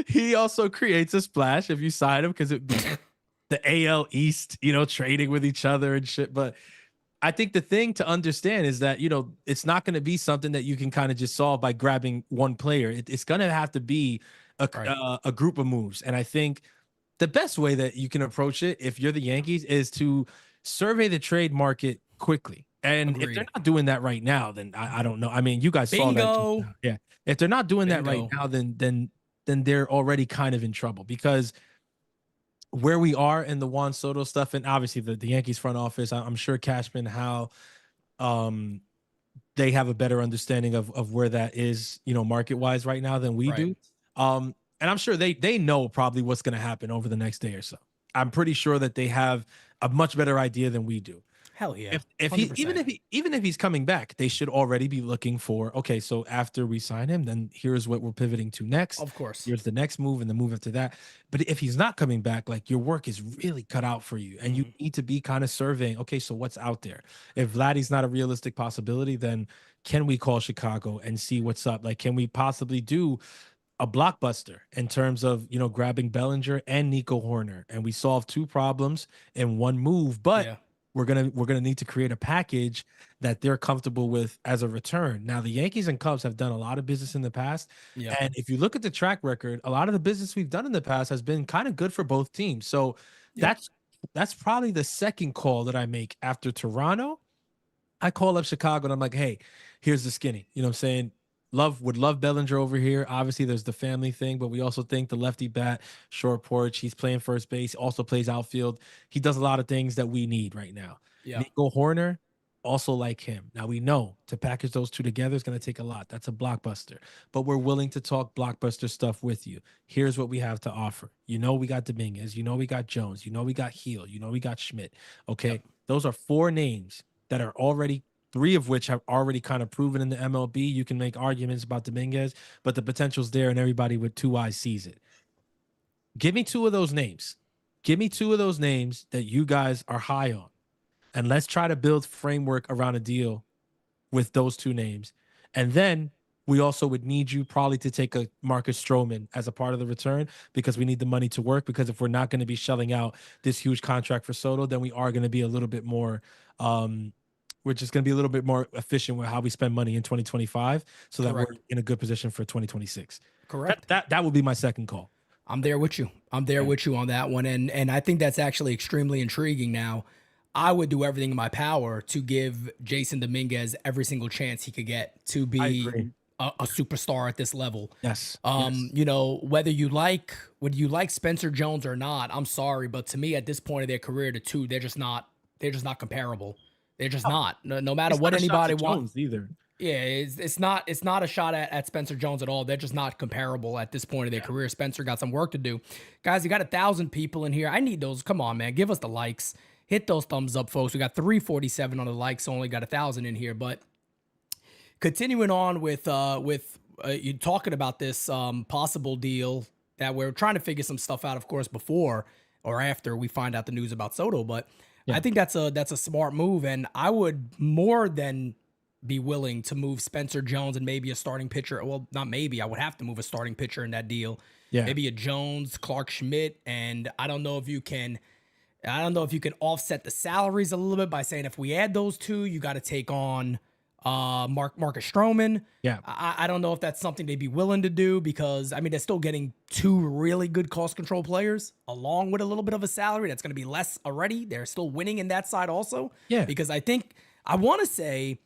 he also creates a splash if you sign him because the AL East, trading with each other and shit. But I think the thing to understand is that it's not going to be something that you can kind of just solve by grabbing one player. It's going to have to be a group of moves, and I think the best way that you can approach it, if you're the Yankees, is to survey the trade market quickly. And If they're not doing that right now, then I don't know. I mean, you guys saw that. Yeah. If they're not doing that right now, then they're already kind of in trouble, because where we are in the Juan Soto stuff, and obviously the Yankees front office, I'm sure Cashman, how they have a better understanding of where that is, market wise right now than we do. And I'm sure they know probably what's going to happen over the next day or so. I'm pretty sure that they have a much better idea than we do. Hell yeah. If even if he's coming back, they should already be looking for, okay, so after we sign him, then here's what we're pivoting to next. Of course. Here's the next move and the move after that. But if he's not coming back, like, your work is really cut out for you, and you need to be kind of surveying, okay, so what's out there? If Vladdy's not a realistic possibility, then can we call Chicago and see what's up? Like, can we possibly do a blockbuster in terms of, grabbing Bellinger and Nico Horner, and we solve two problems in one move, but we're gonna need to create a package that they're comfortable with as a return. Now, the Yankees and Cubs have done a lot of business in the past, and if you look at the track record, a lot of the business we've done in the past has been kind of good for both teams. So that's probably the second call that I make after Toronto. I call up Chicago and I'm like, hey, here's the skinny. You know what I'm saying? Would love Bellinger over here. Obviously, there's the family thing, but we also think the lefty bat, short porch. He's playing first base, also plays outfield. He does a lot of things that we need right now. Nico Horner, also like him. Now we know to package those two together is going to take a lot. That's a blockbuster, but we're willing to talk blockbuster stuff with you. Here's what we have to offer. We got Dominguez. We got Jones. We got Heel. We got Schmidt. Okay. Yep. Those are 4 names that are already, 3 of which have already kind of proven in the MLB. You can make arguments about Dominguez, but the potential's there and everybody with 2 eyes sees it. Give me 2 of those names. Give me 2 of those names that you guys are high on. And let's try to build framework around a deal with those 2 names. And then we also would need you probably to take a Marcus Stroman as a part of the return, because we need the money to work. Because if we're not going to be shelling out this huge contract for Soto, then we are going to be a little bit more, we're just going to be a little bit more efficient with how we spend money in 2025 so that Correct. we're in a good position for 2026. Correct. That would be my second call. I'm there with you. I'm there with you on that one. And I think that's actually extremely intriguing. Now, I would do everything in my power to give Jason Dominguez every single chance he could get to be a superstar at this level. Yes. Whether you like Spencer Jones or not, I'm sorry, but to me at this point of their career, the two, they're just not comparable. They're just not. No matter what anybody wants either. Yeah, it's not a shot at Spencer Jones at all. They're just not comparable at this point of their career. Spencer got some work to do. Guys, you got 1,000 people in here. I need those. Come on, man. Give us the likes. Hit those thumbs up, folks. We got 347 on the likes, only got 1,000 in here. But continuing on with you talking about this possible deal that we're trying to figure some stuff out, of course, before or after we find out the news about Soto. But I think that's a smart move, and I would more than be willing to move Spencer Jones and maybe a starting pitcher. Well, not maybe. I would have to move a starting pitcher in that deal. Yeah. Maybe a Jones, Clark Schmidt, and I don't know if you can offset the salaries a little bit by saying if we add those 2, you got to take on Marcus Stroman. Yeah. I don't know if that's something they'd be willing to do, because I mean they're still getting 2 really good cost control players along with a little bit of a salary that's going to be less already. They're still winning in that side also. Yeah. Because I want to say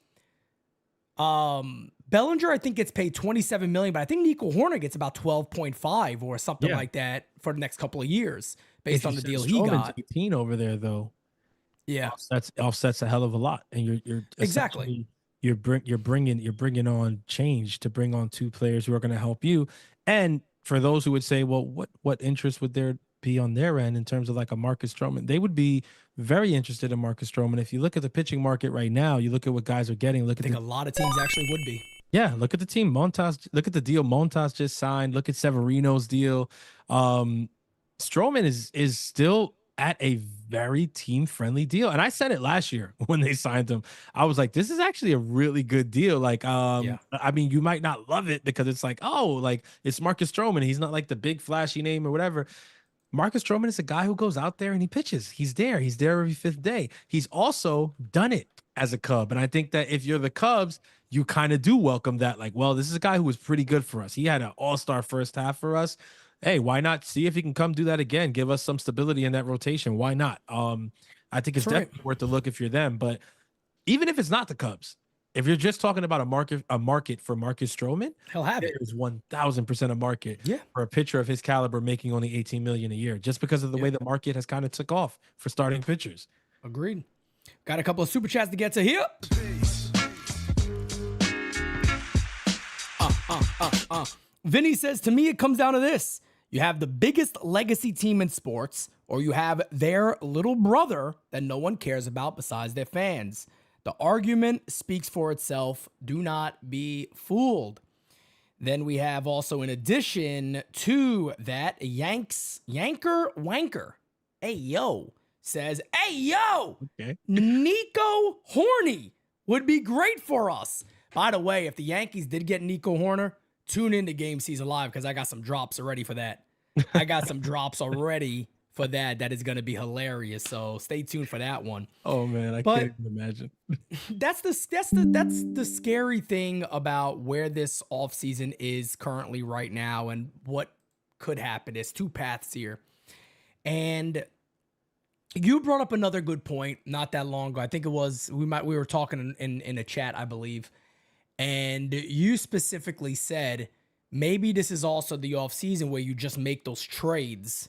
Bellinger, I think, gets paid $27 million, but I think Nico Horner gets about 12.5 or something like that for the next couple of years based on the deal he got. 18 over there though. Yeah, offsets a hell of a lot, and you're exactly you're bringing on change to bring on 2 players who are going to help you. And for those who would say, well, what interest would there be on their end in terms of like a Marcus Stroman? They would be very interested in Marcus Stroman. If you look at the pitching market right now, you look at what guys are getting. I think a lot of teams actually would be. Yeah, look at the team. Montas, look at the deal Montas just signed. Look at Severino's deal. Stroman is still at a very team-friendly deal. And I said it last year when they signed him. I was like, this is actually a really good deal. Like, I mean, you might not love it because it's like, oh, like it's Marcus Stroman. He's not like the big flashy name or whatever. Marcus Stroman is a guy who goes out there and he pitches. He's there every 5th day. He's also done it as a Cub. And I think that if you're the Cubs, you kind of do welcome that. Like, well, this is a guy who was pretty good for us. He had an all-star first half for us. Hey, why not see if he can come do that again? Give us some stability in that rotation. Why not? I think it's definitely worth a look if you're them. But even if it's not the Cubs, if you're just talking about a market for Marcus Stroman, he'll have it. There's 1,000% a market for a pitcher of his caliber making only $18 million a year, just because of the way the market has kind of took off for starting pitchers. Agreed. Got a couple of super chats to get to here. Vinny says, to me, it comes down to this. You have the biggest legacy team in sports, or you have their little brother that no one cares about besides their fans. The argument speaks for itself. Do not be fooled. Then we have also, in addition to that, Yanker Wanker. Hey, yo, says, hey, yo, Nico Horny would be great for us. By the way, if the Yankees did get Nico Horner, tune in to Game Season Live because I got some drops already for that. I got some drops already for that. That is going to be hilarious. So stay tuned for that one. Oh man, I can't even imagine. That's the scary thing about where this offseason is currently right now and what could happen. There's 2 paths here. And you brought up another good point not that long ago. I think it was we were talking in a chat, I believe. And you specifically said maybe this is also the offseason where you just make those trades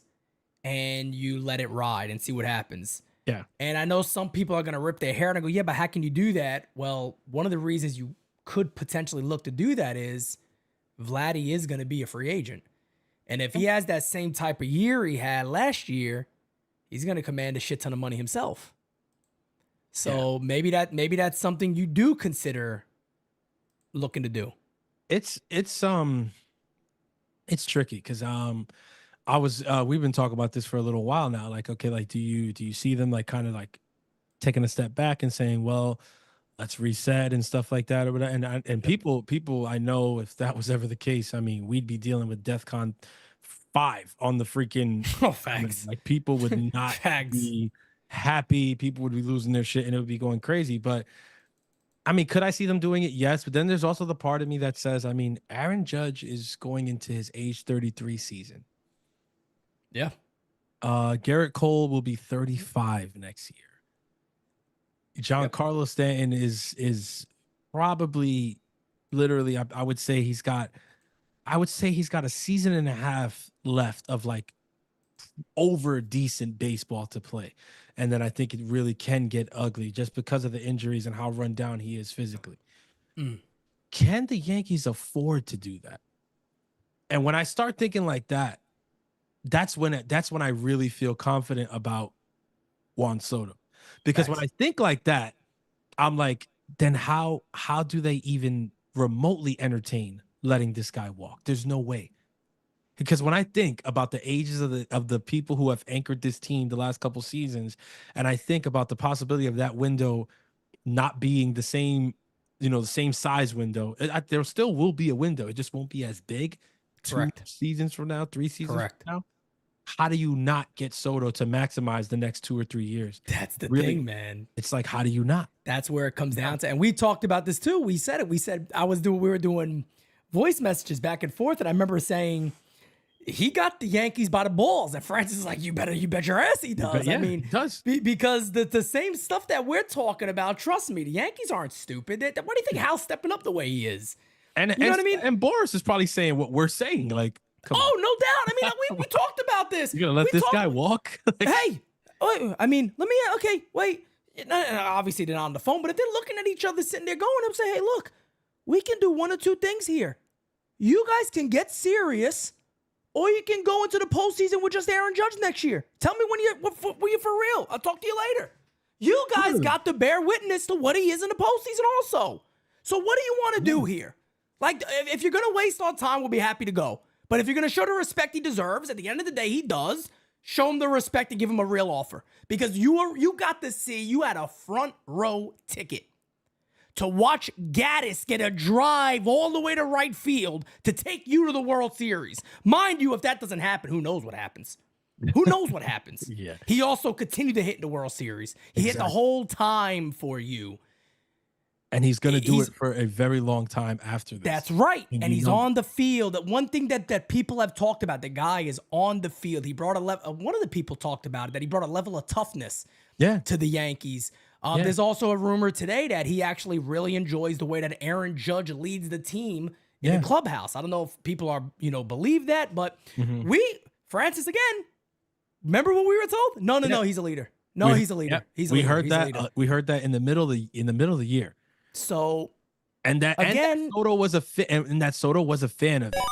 and you let it ride and see what happens. Yeah. And I know some people are going to rip their hair and go, yeah, but how can you do that? Well, one of the reasons you could potentially look to do that is Vladdy is going to be a free agent. And if he has that same type of year he had last year, he's going to command a shit ton of money himself. So maybe that's something you do consider looking to do. It's tricky because we've been talking about this for a little while now. Like, okay, like do you see them like kind of like taking a step back and saying, well, let's reset and stuff like that or whatever. And people I know, if that was ever the case, I mean, we'd be dealing with DEFCON 5 on the freaking Facts. like people would not be happy, people would be losing their shit and it would be going crazy. But I mean, could I see them doing it? Yes. But then there's also the part of me that says, I mean, Aaron Judge is going into his age 33 season. Yeah. Garrett Cole will be 35 next year. Giancarlo Stanton is probably literally, I would say he's got a season and a half left of like over decent baseball to play. And then I think it really can get ugly just because of the injuries and how run down he is physically. Can the Yankees afford to do that? And when I start thinking like that, that's when I really feel confident about Juan Soto. Because when I think like that, I'm like, then how do they even remotely entertain letting this guy walk? There's no way. Because when I think about the ages of the people who have anchored this team the last couple seasons, and I think about the possibility of that window not being the same, the same size window, there still will be a window. It just won't be as big. Correct. 2 seasons from now, 3 seasons Correct. from now. How do you not get Soto to maximize the next 2 or 3 years? That's the Really? thing, man. It's like, how do you not? That's where it comes down to. And we talked about this too. We said it. We said we were doing voice messages back and forth. And I remember saying he got the Yankees by the balls. And Francis is like, you bet your ass he does. Yeah, I mean, he does. Because the same stuff that we're talking about, trust me, the Yankees aren't stupid. What do you think Hal's stepping up the way he is? And you know what I mean? And Boris is probably saying what we're saying. Like, come on. No doubt. I mean, we talked about this. You're gonna let this guy walk? Hey, I mean, wait. Obviously, they're not on the phone, but if they're looking at each other, sitting there going up, say, hey, look, we can do one or two things here. You guys can get serious, or you can go into the postseason with just Aaron Judge next year. Tell me when you're for real. I'll talk to you later. You guys got to bear witness to what he is in the postseason also. So what do you want to do here? Like, if you're going to waste our time, we'll be happy to go. But if you're going to show the respect he deserves, at the end of the day, he does, show him the respect and give him a real offer. Because you got to see, you had a front row ticket to watch Gaddis get a drive all the way to right field to take you to the World Series. Mind you, if that doesn't happen, who knows what happens? Who knows what happens? Yeah. He also continued to hit in the World Series. He hit the whole time for you. And he's going to do it for a very long time after this. That's right. And he's on the field. One thing that people have talked about, the guy is on the field. He brought one of the people talked about it, that he brought a level of toughness to the Yankees. There's also a rumor today that he actually really enjoys the way that Aaron Judge leads the team in the clubhouse. I don't know if people are, believe that, but Francis, again, remember what we were told? No, he's a leader. He's a leader. We heard that in the middle of the year. So, and that Soto was a fan of it.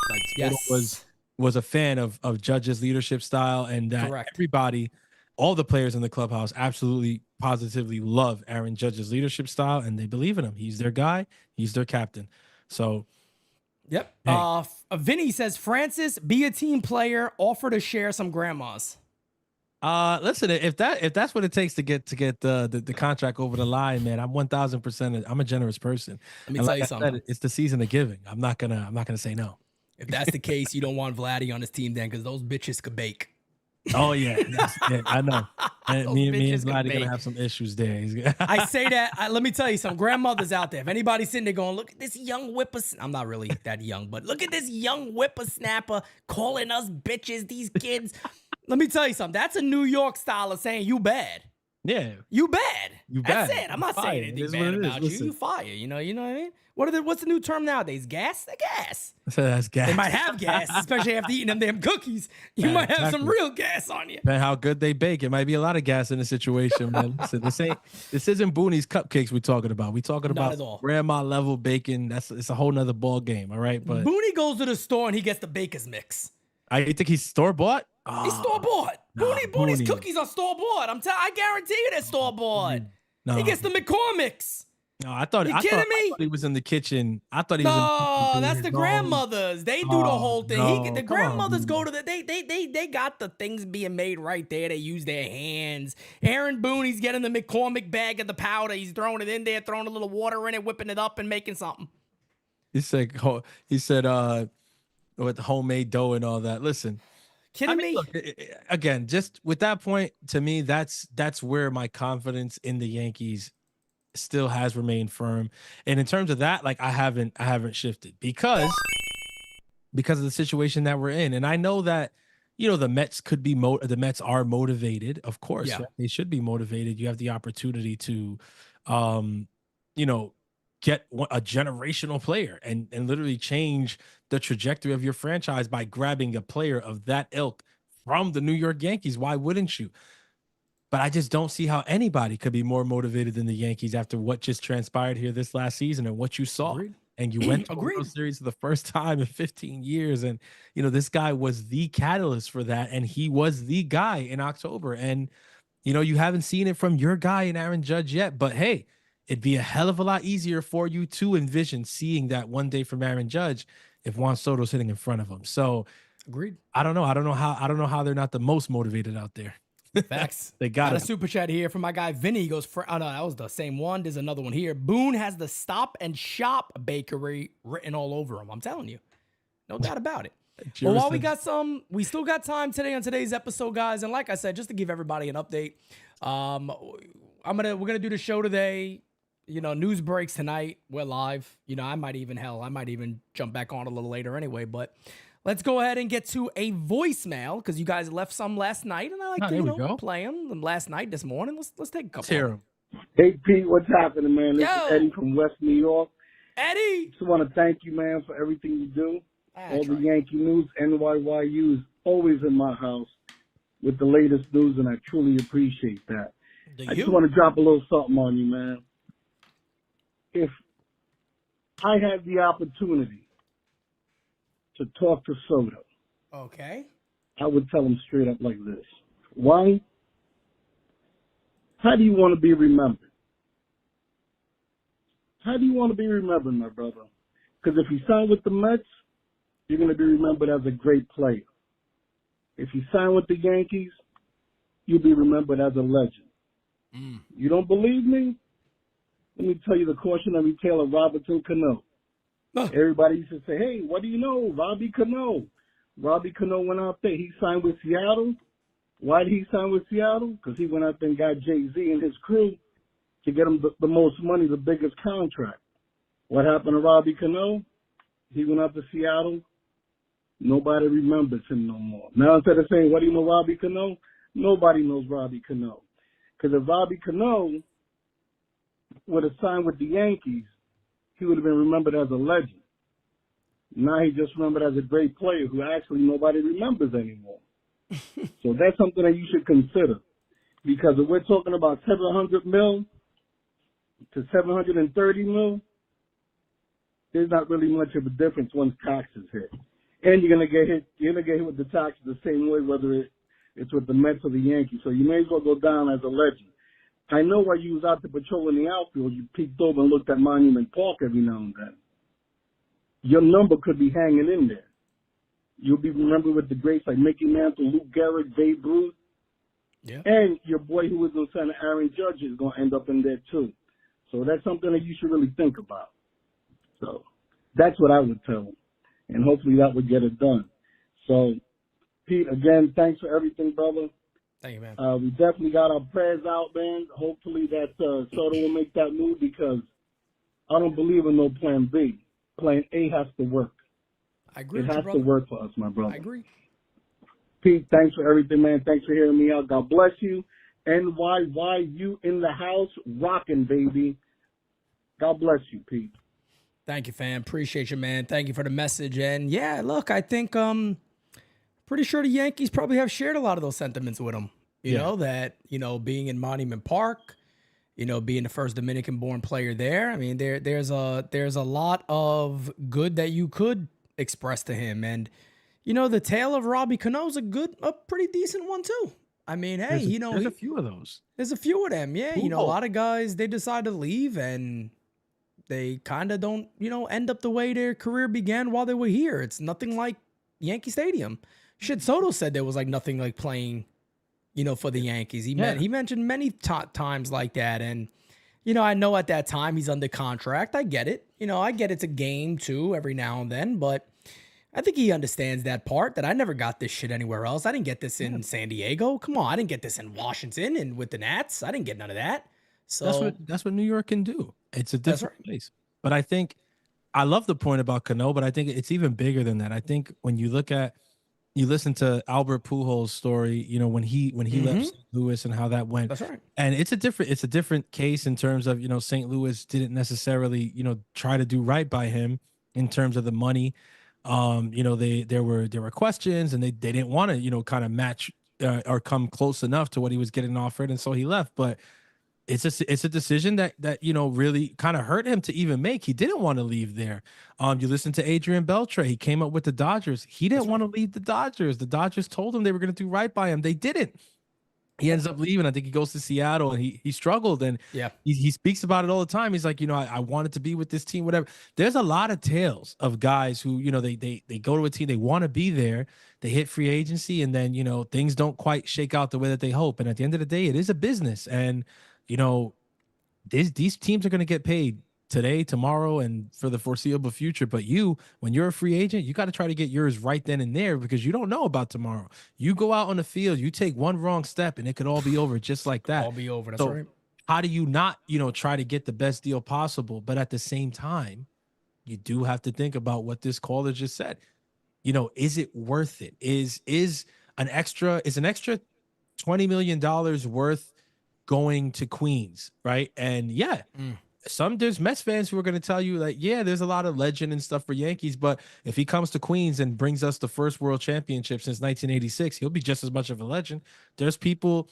Like Soto was a fan of Judge's leadership style, and that everybody, all the players in the clubhouse, absolutely positively love Aaron Judge's leadership style, and they believe in him. He's their guy. He's their captain. So, yep. Hey. Vinny says, Francis, be a team player. Offer to share some grandmas. Listen, if that's what it takes to get the contract over the line, man, I'm 1000%. I'm a generous person. Let me tell you something. It's the season of giving. I'm not gonna say no. If that's the case, you don't want Vladdy on his team then, because those bitches could bake. Oh yeah, I know. And me and Vladdy gonna have some issues there. I say that. Let me tell you, some grandmothers out there. If anybody's sitting there going, "Look at this young whippersnapper," I'm not really that young, but look at this young whippersnapper calling us bitches. These kids. Let me tell you something. That's a New York style of saying you bad. Yeah. You bad. You That's bad. it. I'm not Fire. saying It anything is bad what it is. about you. Listen. You fire. You know what I mean? What's the new term nowadays? Gas? The gas. So that's gas. They might have gas, especially after eating them damn cookies. You Yeah, might have some exactly. real gas on you. Depending how good they bake, it might be a lot of gas in the situation, man. Listen, this isn't Booney's cupcakes we're talking about. We're talking Not about at all. grandma level baking. It's a whole nother ball game, all right? But Booney goes to the store and he gets the baker's mix. I think he's store bought. He's store bought. Booney's cookies are store bought. I guarantee you they're store bought. No, He gets the McCormick's. no, I thought You kidding me? I thought he was in the kitchen. I thought he was. No, in the that's kitchen the doing his own- grandmothers. They do the Oh, whole thing. no, The come grandmothers on. go to they got the things being made right there. They use their hands. Aaron Boone, he's getting the McCormick bag of the powder. He's throwing it in there, throwing a little water in it, whipping it up, and making something. He said with homemade dough and all that. Listen, Kidding me? look, again, just with that point, to me, that's where my confidence in the Yankees still has remained firm. And in terms of that, like I haven't shifted because of the situation that we're in. And I know that, the Mets could be the Mets are motivated, of course. Yeah. Right? They should be motivated. You have the opportunity to get a generational player and literally change the trajectory of your franchise by grabbing a player of that ilk from the New York Yankees. Why wouldn't you? But I just don't see how anybody could be more motivated than the Yankees after what just transpired here this last season and what you saw. Agreed. And you went to a Agreed. World Series for the first time in 15 years. And, this guy was the catalyst for that. And he was the guy in October. And, you haven't seen it from your guy in Aaron Judge yet. But hey, it'd be a hell of a lot easier for you to envision seeing that one day from Aaron Judge if Juan Soto's hitting in front of him. So Agreed. I don't know how they're not the most motivated out there. Facts. They got a it. super chat here from my guy Vinny. He goes, oh no, that was the same one. There's another one here. Boone has the Stop and Shop bakery written all over him. I'm telling you. No doubt about it. Well, while we still got time today on today's episode, guys. And like I said, just to give everybody an update, we're gonna do the show today. News breaks tonight. We're live. I might even jump back on a little later anyway, but let's go ahead and get to a voicemail because you guys left some last night, and I like to play them last night, this morning. Let's take a couple. Let's hear 'em. Hey, Pete, what's happening, man? This Yo. is Eddie from West New York. Eddie. Just want to thank you, man, for everything you do. All the right. Yankee news, NYYU is always in my house with the latest news, and I truly appreciate that. I just want to drop a little something on you, man. If I had the opportunity to talk to Soto, Okay. I would tell him straight up like this. One, how do you want to be remembered? How do you want to be remembered, my brother? Because if you sign with the Mets, you're going to be remembered as a great player. If you sign with the Yankees, you'll be remembered as a legend. You don't believe me? Let me tell you the cautionary tale of Robertson Cano. Everybody used to say, hey, what do you know? Robbie Cano. Robbie Cano went out there. He signed with Seattle. Why did he sign with Seattle? Because he went out there and got Jay-Z and his crew to get him the most money, the biggest contract. What happened to Robbie Cano? He went out to Seattle. Nobody remembers him no more. Now, instead of saying, what do you know Robbie Cano? Nobody knows Robbie Cano. Because if Robbie Cano would have signed with the Yankees, he would have been remembered as a legend. Now he's just remembered as a great player who actually nobody remembers anymore. So that's something that you should consider. Because if we're talking about $700 million to $730 million, there's not really much of a difference once taxes hit. And you're gonna get hit with the taxes the same way, whether it's with the Mets or the Yankees. So you may as well go down as a legend. I know while you was out there patrolling the outfield, you peeked over and looked at Monument Park every now and then. Your number could be hanging in there. You'll be remembered with the greats like Mickey Mantle, Lou Gehrig, Babe Ruth. Yeah. And your boy who was in center, Aaron Judge, is going to end up in there too. So that's something that you should really think about. So that's what I would tell him. And hopefully that would get it done. So, Pete, again, thanks for everything, brother. Thank you, man. We definitely got our prayers out, man. Hopefully that Soto will make that move because I don't believe in no plan B. Plan A has to work. I agree. It with has you, to work for us, my brother. I agree. Pete, thanks for everything, man. Thanks for hearing me out. God bless you. NYYU in the house, rocking, baby. God bless you, Pete. Thank you, fam. Appreciate you, man. Thank you for the message. And yeah, look, I think pretty sure the Yankees probably have shared a lot of those sentiments with him. You know, that, being in Monument Park, being the first Dominican-born player there. I mean, there's a lot of good that you could express to him. And, the tale of Robbie Cano is a pretty decent one too. I mean, hey, there's a few of those. There's a few of them, yeah. A lot of guys, they decide to leave and they kind of don't, end up the way their career began while they were here. It's nothing like Yankee Stadium. Shit, Soto said there was like nothing like playing, for the Yankees. He mentioned many times like that. And, I know at that time he's under contract. I get it. I get it's a game too every now and then, but I think he understands that part, that I never got this shit anywhere else. I didn't get this in San Diego. Come on, I didn't get this in Washington and with the Nats. I didn't get none of that. So that's what New York can do. It's a different place. But I think I love the point about Cano, but I think it's even bigger than that. I think when you listen to Albert Pujols' story, when he left St. Louis and how that went. That's right. And it's a different case in terms of, St. Louis didn't necessarily, try to do right by him in terms of the money. There were questions and they didn't want to, kind of match or come close enough to what he was getting offered. And so he left. But it's a decision that really kind of hurt him to even make. He didn't want to leave there. You listen to Adrian Beltre. He came up with the Dodgers. He didn't want to leave the Dodgers. The Dodgers told him they were going to do right by him. They didn't. He ends up leaving. I think he goes to Seattle and he struggled. And he speaks about it all the time. He's like, I wanted to be with this team, whatever. There's a lot of tales of guys who, they go to a team, they want to be there. They hit free agency and then, things don't quite shake out the way that they hope. And at the end of the day, it is a business. And, these teams are going to get paid today, tomorrow, and for the foreseeable future. But when you're a free agent, you got to try to get yours right then and there because you don't know about tomorrow. You go out on the field, you take one wrong step, and it could all be over just like that. All be over. That's right. How do you not, try to get the best deal possible? But at the same time, you do have to think about what this caller just said. Is it worth it? Is an extra $20 million worth going to Queens, right? And there's Mets fans who are going to tell you like, there's a lot of legend and stuff for Yankees, but if he comes to Queens and brings us the first world championship since 1986, he'll be just as much of a legend. There's people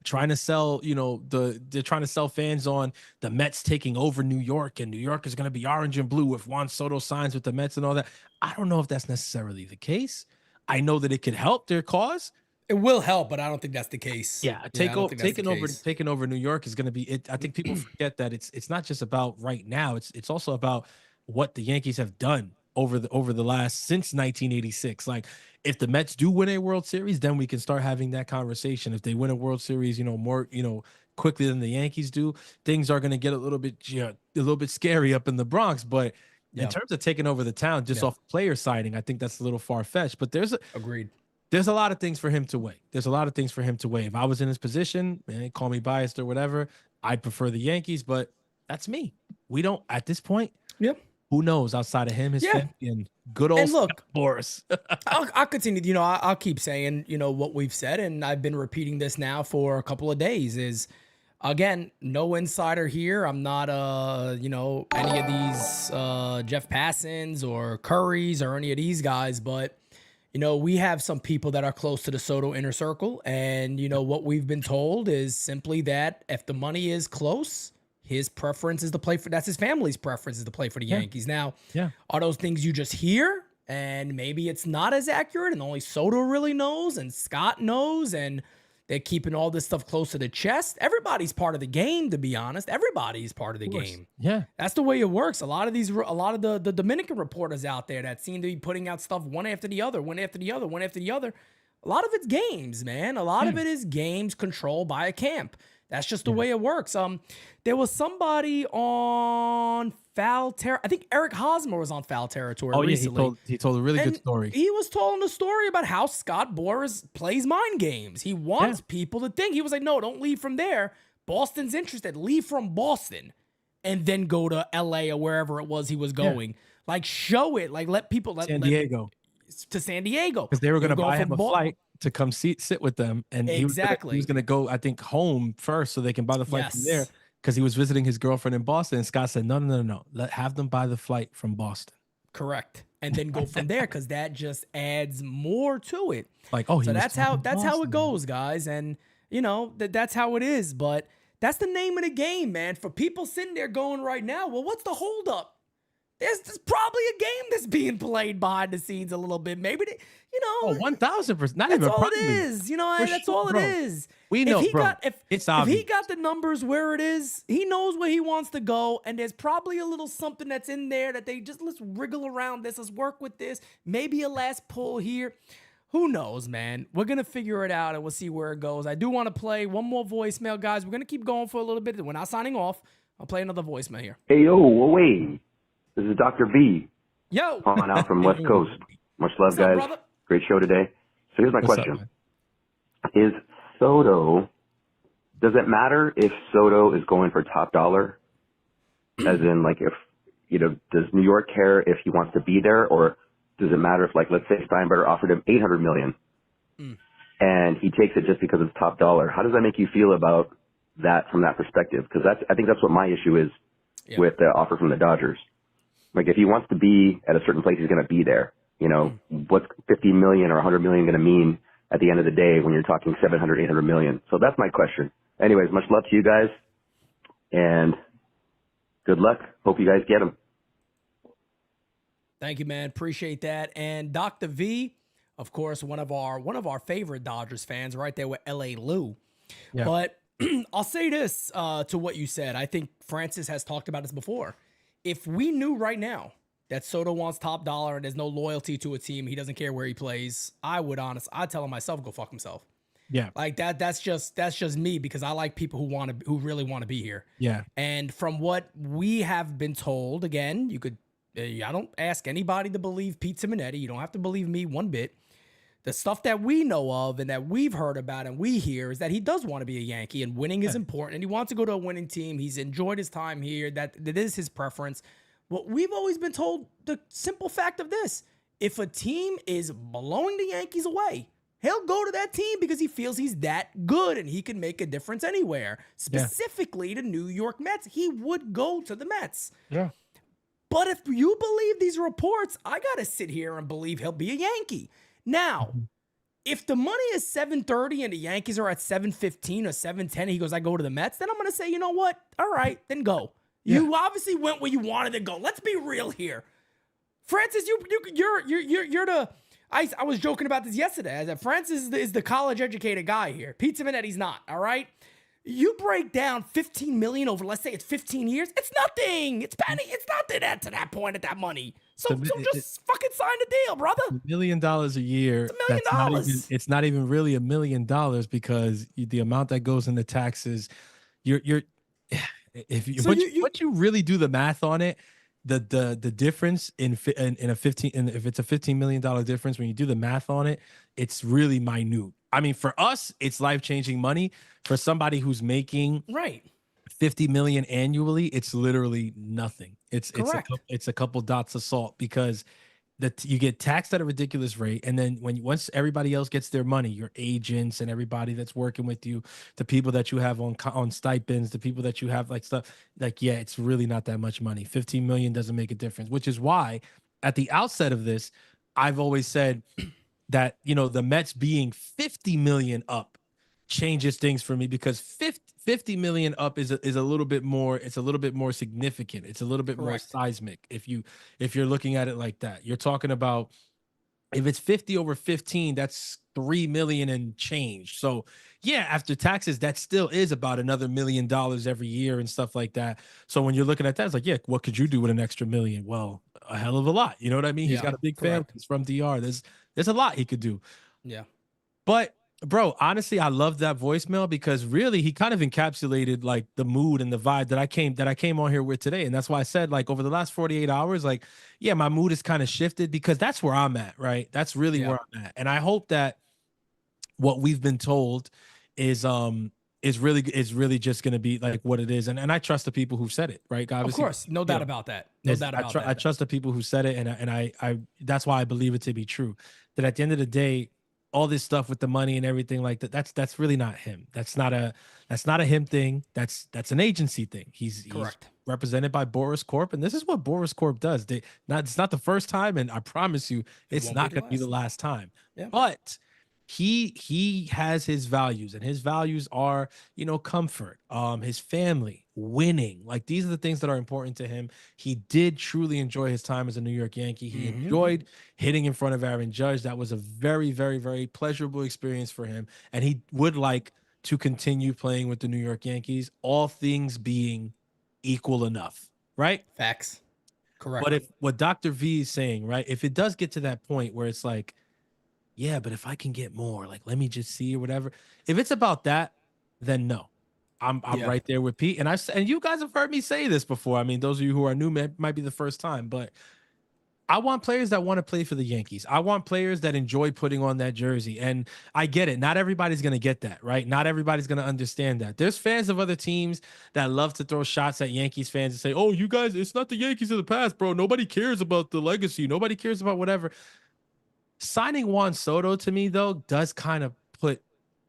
trying to sell, they're trying to sell fans on the Mets taking over New York and New York is going to be orange and blue if Juan Soto signs with the Mets and all that. I don't know if that's necessarily the case. I know that it could help their cause. It will help, but I don't think that's the case. Taking over New York is going to be it. I think people forget that it's not just about right now. It's also about what the Yankees have done over the last since 1986. Like if the Mets do win a World Series, then we can start having that conversation. If they win a World Series, more quickly than the Yankees do, things are going to get a little bit scary up in the Bronx. But in terms of taking over the town just off player signing, I think that's a little far fetched. But agreed. There's a lot of things for him to weigh. If I was in his position, call me biased or whatever, I'd prefer the Yankees, but that's me. We don't, at this point, who knows outside of him, his family, and good old Boris. I'll continue. I'll keep saying, what we've said, and I've been repeating this now for a couple of days is, again, no insider here. I'm not, any of these Jeff Passons or Currys or any of these guys, but we have some people that are close to the Soto inner circle. And, what we've been told is simply that if the money is close, his preference is to play for, that's his family's preference is to play for the Yankees. Now, are those things you just hear and maybe it's not as accurate and only Soto really knows and Scott knows and they're keeping all this stuff close to the chest? Everybody's part of the game, to be honest. Everybody's part of the game. Yeah. That's the way it works. A lot of the Dominican reporters out there that seem to be putting out stuff one after the other. A lot of it's games, man. A lot of it is games controlled by a camp. That's just the way it works. There was somebody on Foul Territory. I think Eric Hosmer was on Foul Territory recently. He told a really good story. He was telling a story about how Scott Boris plays mind games. He wants people to think. He was like, no, don't leave from there. Boston's interested. Leave from Boston and then go to L.A. or wherever it was he was going. Like, show it. Like, let people... San Diego. To San Diego. Because they were going to buy him a flight to come sit with them, and he was Exactly. gonna go, I think, home first so they can buy the flight from there Yes. because he was visiting his girlfriend in Boston. And Scott said, no. Have them buy the flight from Boston. Correct. And then go from there because that just adds more to it. Like, oh, So that's how it goes, guys. And you know, that's how it is. But that's the name of the game, man. For people sitting there going right now, well, what's the holdup? There's probably a game that's being played behind the scenes a little bit. Maybe they, you know, 1,000%. Not that's even all probably. it is. You know, For that's sure, all it bro. is. We know, bro. If It's he obvious. got the numbers where it is, he knows where he wants to go, and there's probably a little something that's in there that they just, let's wriggle around this, let's work with this, maybe a last pull here. Who knows, man? We're gonna figure it out, and we'll see where it goes. I do want to play one more voicemail, guys. We're gonna keep going for a little bit. We're not signing off. I'll play another voicemail here. Hey, yo, wait. This is Dr. V Yo, calling out from West Coast. Much love, what's up, guys. brother? Great show today. So here's my What's up, question. man? Is Soto, does it matter if Soto is going for top dollar? As in, like, if, you know, does New York care if he wants to be there? Or does it matter if, like, let's say Steinbrenner offered him $800 million and he takes it just because it's top dollar? How does that make you feel about that from that perspective? Because I think that's what my issue is with the offer from the Dodgers. Like, if he wants to be at a certain place, he's going to be there. You know, what's 50 million or 100 million going to mean at the end of the day when you're talking 700, 800 million? So that's my question. Anyways, much love to you guys, and good luck. Hope you guys get him. Thank you, man. Appreciate that. And Dr. V, of course, one of our favorite Dodgers fans, right there with LA Lou. Yeah. But I'll say this to what you said. I think Francis has talked about this before. If we knew right now that Soto wants top dollar and there's no loyalty to a team, he doesn't care where he plays, I'd tell him myself, go fuck himself. Yeah. Like that's just me, because I like people who really want to be here. Yeah. And from what we have been told, again, you could, I don't ask anybody to believe Pete Simonetti. You don't have to believe me one bit. The stuff that we know of and that we've heard about and we hear is that he does want to be a Yankee, and winning is important, and he wants to go to a winning team. He's enjoyed his time here. That is his preference. Well, we've always been told the simple fact of this: if a team is blowing the Yankees away, he'll go to that team because he feels he's that good and he can make a difference anywhere. Specifically the New York Mets, he would go to the Mets. Yeah. But if you believe these reports, I got to sit here and believe he'll be a Yankee. Now, if the money is 730 and the Yankees are at 715 or 710, he goes, I go to the Mets, then I'm going to say, you know what? All right, then go. You obviously went where you wanted to go. Let's be real here. Francis, you're the, I was joking about this yesterday. I said, Francis is the college educated guy here. Pete Simonetti's not, all right? You break down 15 million over, let's say it's 15 years. It's nothing. It's penny. It's nothing to that point at that money. So just fucking sign the deal, brother. $1 million a year. It's $1 million. It's not even really $1 million because the amount that goes into taxes, once you really do the math on it, the difference in a 15, and if it's a $15 million difference, when you do the math on it, it's really minute. I mean, for us, it's life-changing money. For somebody who's making 50 million annually, it's literally nothing. It's a couple dots of salt, because you get taxed at a ridiculous rate, and then once everybody else gets their money, your agents and everybody that's working with you, the people that you have on stipends, the people that you have like stuff, like, yeah, it's really not that much money. 15 million doesn't make a difference, which is why at the outset of this, I've always said that, you know, the Mets being 50 million up changes things for me, because 50 million up is a little bit more, it's a little bit more significant. It's a little bit more seismic. If you're looking at it like that, you're talking about, if it's 50 over 15, that's 3 million and change. So yeah, after taxes, that still is about another $1 million every year and stuff like that. So when you're looking at that, it's like, yeah, what could you do with an extra $1 million? Well, a hell of a lot. You know what I mean? He's got a big family. He's from DR. There's a lot he could do. Yeah. But bro, honestly, I love that voicemail, because really he kind of encapsulated like the mood and the vibe that I came on here with today. And that's why I said, like, over the last 48 hours, like, yeah, my mood is kind of shifted, because that's where I'm at, right? That's really where I'm at. And I hope that what we've been told is really just going to be like what it is. And I trust the people who said it, right? Obviously, of course, no doubt about that. No doubt about that. I trust the people who said it, and I that's why I believe it to be true. That at the end of the day, all this stuff with the money and everything like that. That's really not him. That's not a him thing. That's an agency thing. He's represented by Boris Corp, and this is what Boris Corp does. It's not the first time, and I promise you, it's not going to be the last time. Yeah. But he has his values, and his values are, comfort, his family, winning. Like, these are the things that are important to him. He did truly enjoy his time as a New York Yankee. He enjoyed hitting in front of Aaron Judge. That was a very, very, very pleasurable experience for him, and he would like to continue playing with the New York Yankees, all things being equal enough, right? Facts. Correct. But if what Dr. V is saying, right, if it does get to that point where it's like, yeah, but if I can get more, like, let me just see or whatever. If it's about that, then no. I'm right there with Pete. And you guys have heard me say this before. I mean, those of you who are new might be the first time, but I want players that want to play for the Yankees. I want players that enjoy putting on that jersey. And I get it. Not everybody's going to get that, right? Not everybody's going to understand that. There's fans of other teams that love to throw shots at Yankees fans and say, oh, you guys, it's not the Yankees of the past, bro. Nobody cares about the legacy. Nobody cares about whatever. Signing Juan Soto to me, though, does kind of put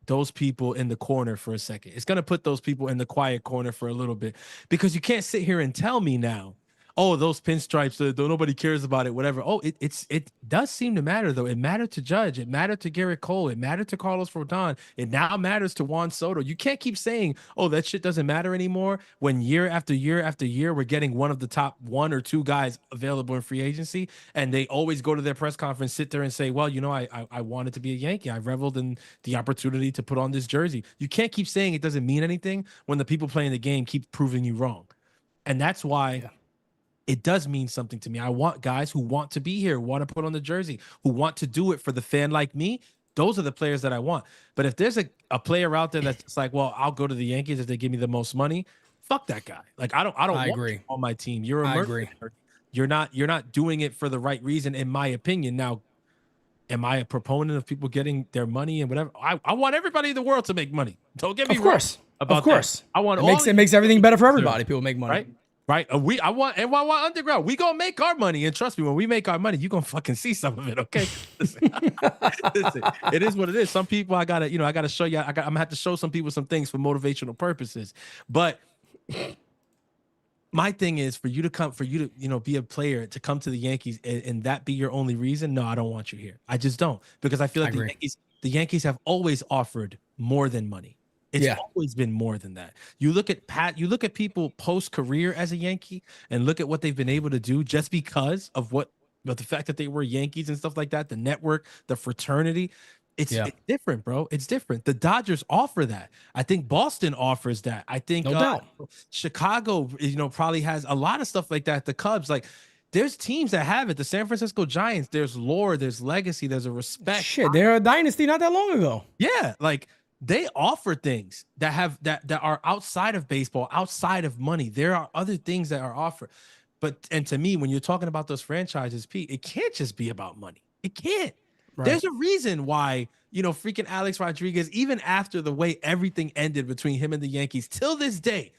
those people in the corner for a second. It's going to put those people in the quiet corner for a little bit, because you can't sit here and tell me now, oh, those pinstripes, nobody cares about it, whatever. Oh, it does seem to matter, though. It mattered to Judge. It mattered to Garrett Cole. It mattered to Carlos Rodon. It now matters to Juan Soto. You can't keep saying, oh, that shit doesn't matter anymore, when year after year after year, we're getting one of the top 1 or 2 guys available in free agency, and they always go to their press conference, sit there and say, well, I wanted to be a Yankee. I reveled in the opportunity to put on this jersey. You can't keep saying it doesn't mean anything when the people playing the game keep proving you wrong. And that's why it does mean something to me. I want guys who want to be here, want to put on the jersey, who want to do it for the fan like me. Those are the players that I want. But if there's a player out there that's like, well, I'll go to the Yankees if they give me the most money, fuck that guy. Like, I don't want agree. you on my team. You're a mercenary. You're not doing it for the right reason, in my opinion. Now, am I a proponent of people getting their money and whatever? I want everybody in the world to make money. Don't get me wrong about that. I want it makes everything better for everybody. People make money. Right. I want NYY Underground. We gonna make our money, and trust me, when we make our money, you gonna fucking see some of it. Okay. Listen, it is what it is. Some people I gotta show you. I'm gonna have to show some people some things for motivational purposes. But my thing is for you to be a player, to come to the Yankees and that be your only reason. No, I don't want you here. I just don't, because I feel like the Yankees have always offered more than money. It's always been more than that. You look at people post-career as a Yankee and look at what they've been able to do just because of the fact that they were Yankees and stuff like that, the network, the fraternity. It's different, bro. It's different. The Dodgers offer that. I think Boston offers that. I think no doubt. Chicago, probably has a lot of stuff like that. The Cubs, like, there's teams that have it. The San Francisco Giants, there's lore, there's legacy, there's a respect. Shit, they're a dynasty not that long ago. Yeah, like, they offer things that are outside of baseball, outside of money. There are other things that are offered. And to me, when you're talking about those franchises, Pete, it can't just be about money. It can't. Right. There's a reason why, freaking Alex Rodriguez, even after the way everything ended between him and the Yankees, till this day,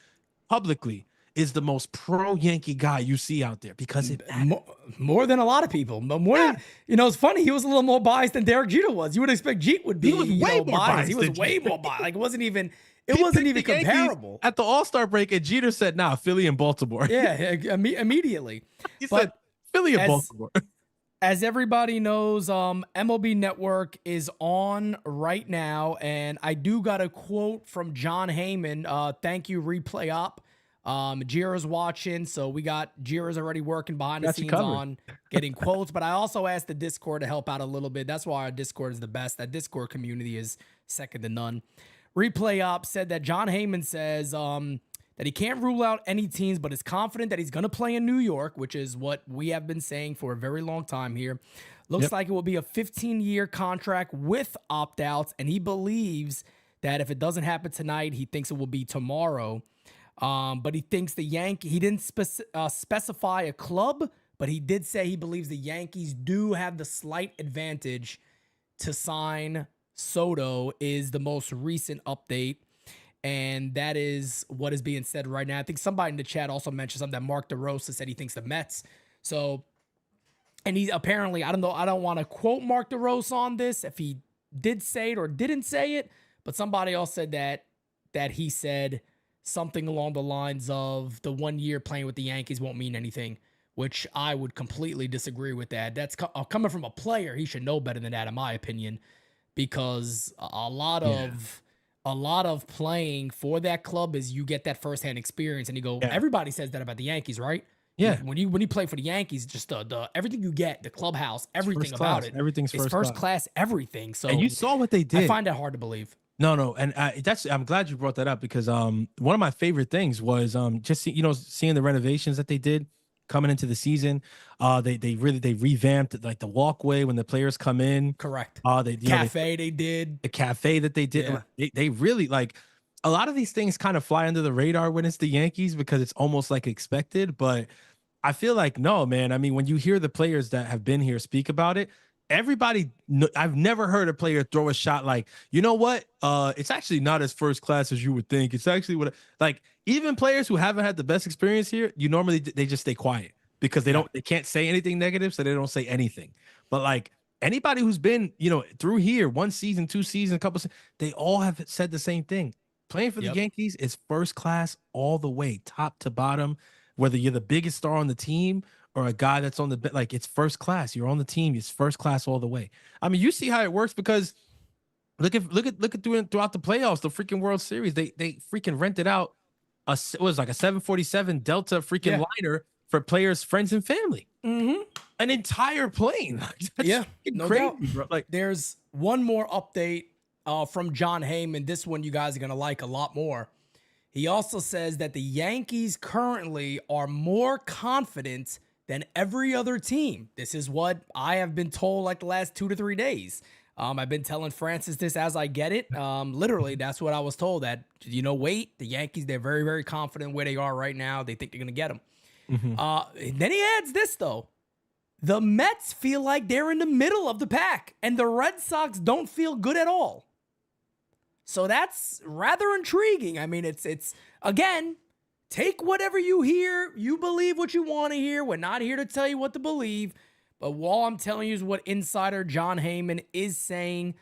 publicly, is the most pro-Yankee guy you see out there, because it more than a lot of people. But more than, it's funny, he was a little more biased than Derek Jeter was. You would expect Jeter would be way more biased. He was way more biased. Like, it wasn't even comparable. At the All-Star break, and Jeter said, nah, Philly and Baltimore. Yeah, immediately. He said Philly and Baltimore. As everybody knows, MLB Network is on right now, and I do got a quote from John Heyman. Thank you, Replay Up. Jira's watching, so we got Jira's already working behind the scenes on getting quotes, but I also asked the Discord to help out a little bit. That's why our Discord is the best. That Discord community is second to none. Replay Up said that John Heyman says that he can't rule out any teams, but is confident that he's going to play in New York, which is what we have been saying for a very long time here. Looks like it will be a 15-year contract with opt-outs, and he believes that if it doesn't happen tonight, he thinks it will be tomorrow. But he thinks he didn't specify a club, but he did say he believes the Yankees do have the slight advantage to sign Soto, is the most recent update. And that is what is being said right now. I think somebody in the chat also mentioned something that Mark DeRosa said he thinks the Mets. So, and he apparently, I don't know, I don't want to quote Mark DeRosa on this if he did say it or didn't say it, but somebody else said that he said something along the lines of the 1 year playing with the Yankees won't mean anything, which I would completely disagree with that. That's coming from a player. He should know better than that, in my opinion, because a lot of playing for that club is you get that firsthand experience. And you go, everybody says that about the Yankees, right? Yeah. When you play for the Yankees, just the everything you get, the clubhouse, everything about it, everything's first class, everything. So and you saw what they did. I find that hard to believe. No, and I'm glad you brought that up because one of my favorite things was just seeing the renovations that they did coming into the season. They revamped like the walkway when the players come in. Correct. The cafe that they did. Yeah. They really like a lot of these things kind of fly under the radar when it's the Yankees because it's almost like expected. But I feel like no, man. I mean, when you hear the players that have been here speak about it. I've never heard a player throw a shot like, you know what? It's actually not as first class as you would think. It's actually like even players who haven't had the best experience here, they just stay quiet because they can't say anything negative, so they don't say anything. But like anybody who's been, through here, 1 season, 2 seasons, they all have said the same thing. Playing for the Yankees is first class all the way, top to bottom, whether you're the biggest star on the team or a guy that's on the like it's first class. You're on the team. It's first class all the way. I mean, you see how it works because look at doing throughout the playoffs, the freaking World Series. They freaking rented out a 747 Delta freaking liner for players, friends, and family. Mm-hmm. An entire plane. That's no crazy, doubt. bro. Like there's one more update from Jon Heyman. This one you guys are gonna like a lot more. He also says that the Yankees currently are more confident than every other team. This is what I have been told like the last 2 to 3 days. I've been telling Francis this as I get it. Literally, that's what I was told that, wait, the Yankees, they're very, very confident where they are right now. They think they're going to get them. Mm-hmm. Then he adds this, though. The Mets feel like they're in the middle of the pack, and the Red Sox don't feel good at all. So that's rather intriguing. I mean, it's again, take whatever you hear. You believe what you want to hear. We're not here to tell you what to believe. But all I'm telling you is what insider Jon Heyman is saying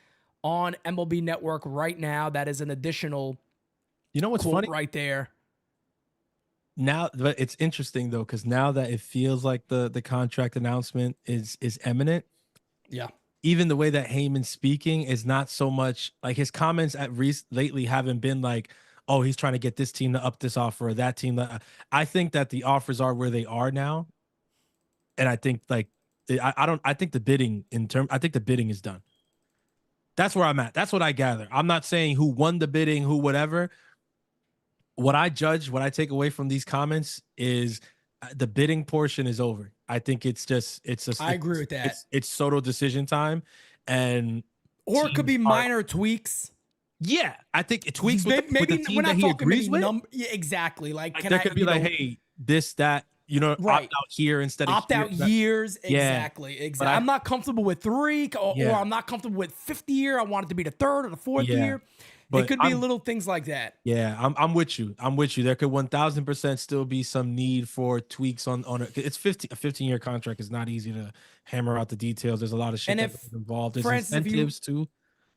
on MLB Network right now. That is an additional what's quote funny right there. Now, but it's interesting, though, because now that it feels like the contract announcement is imminent. Yeah. Even the way that Heyman's speaking is not so much like his comments lately haven't been like, oh, he's trying to get this team to up this offer or that team. I think that the offers are where they are now. And I think like, I think the bidding is done. That's where I'm at. That's what I gather. I'm not saying who won the bidding, who whatever. What I take away from these comments is the bidding portion is over. I think I agree with that. It's Soto decision time, or it could be minor tweaks. Yeah, I think it tweaks maybe with the team that he agrees with. Yeah, exactly. Like there could be like, hey, this, that, right. Opt out here instead of opt out years. Exactly. Yeah. Exactly. I'm not comfortable with 3 or I'm not comfortable with 5th year. I want it to be the 3rd or the 4th year. But it could be little things like that. Yeah, I'm with you. There could 1,000% still be some need for tweaks on it. It's a 15-year contract. It's not easy to hammer out the details. There's a lot of shit that's involved. There's incentives too.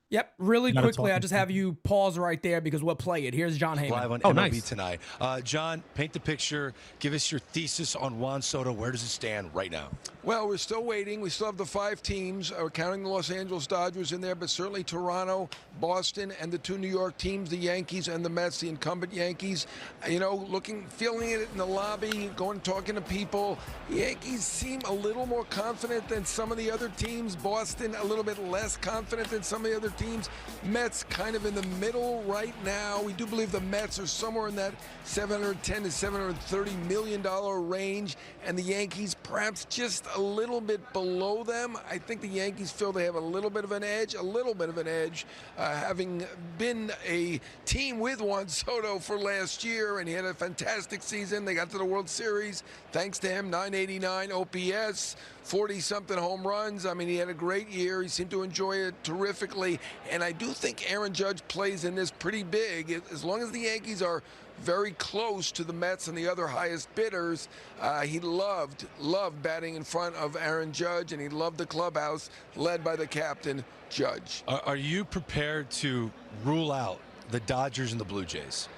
Yep, really quickly, I just have you pause right there because we'll play it. Here's Jon Heyman. Live on MLB tonight. John, paint the picture. Give us your thesis on Juan Soto. Where does it stand right now? Well, we're still waiting. We still have the 5 teams. We're counting the Los Angeles Dodgers in there, but certainly Toronto, Boston, and the 2 New York teams, the Yankees and the Mets, the incumbent Yankees. Feeling it in the lobby, talking to people. The Yankees seem a little more confident than some of the other teams. Boston a little bit less confident than some of the other teams. Mets kind of in the middle right now. We do believe the Mets are somewhere in that $710 to $730 million range, and the Yankees perhaps just a little bit below them. I think the Yankees feel they have a little bit of an edge, having been a team with Juan Soto for last year, and he had a fantastic season. They got to the World Series thanks to him. 989 OPS, 40-something home runs. I mean, he had a great year. He seemed to enjoy it terrifically. And I do think Aaron Judge plays in this pretty big. As long as the Yankees are very close to the Mets and the other highest bidders, he loved batting in front of Aaron Judge, and he loved the clubhouse led by the captain, Judge. Are you prepared to rule out the Dodgers and the Blue Jays?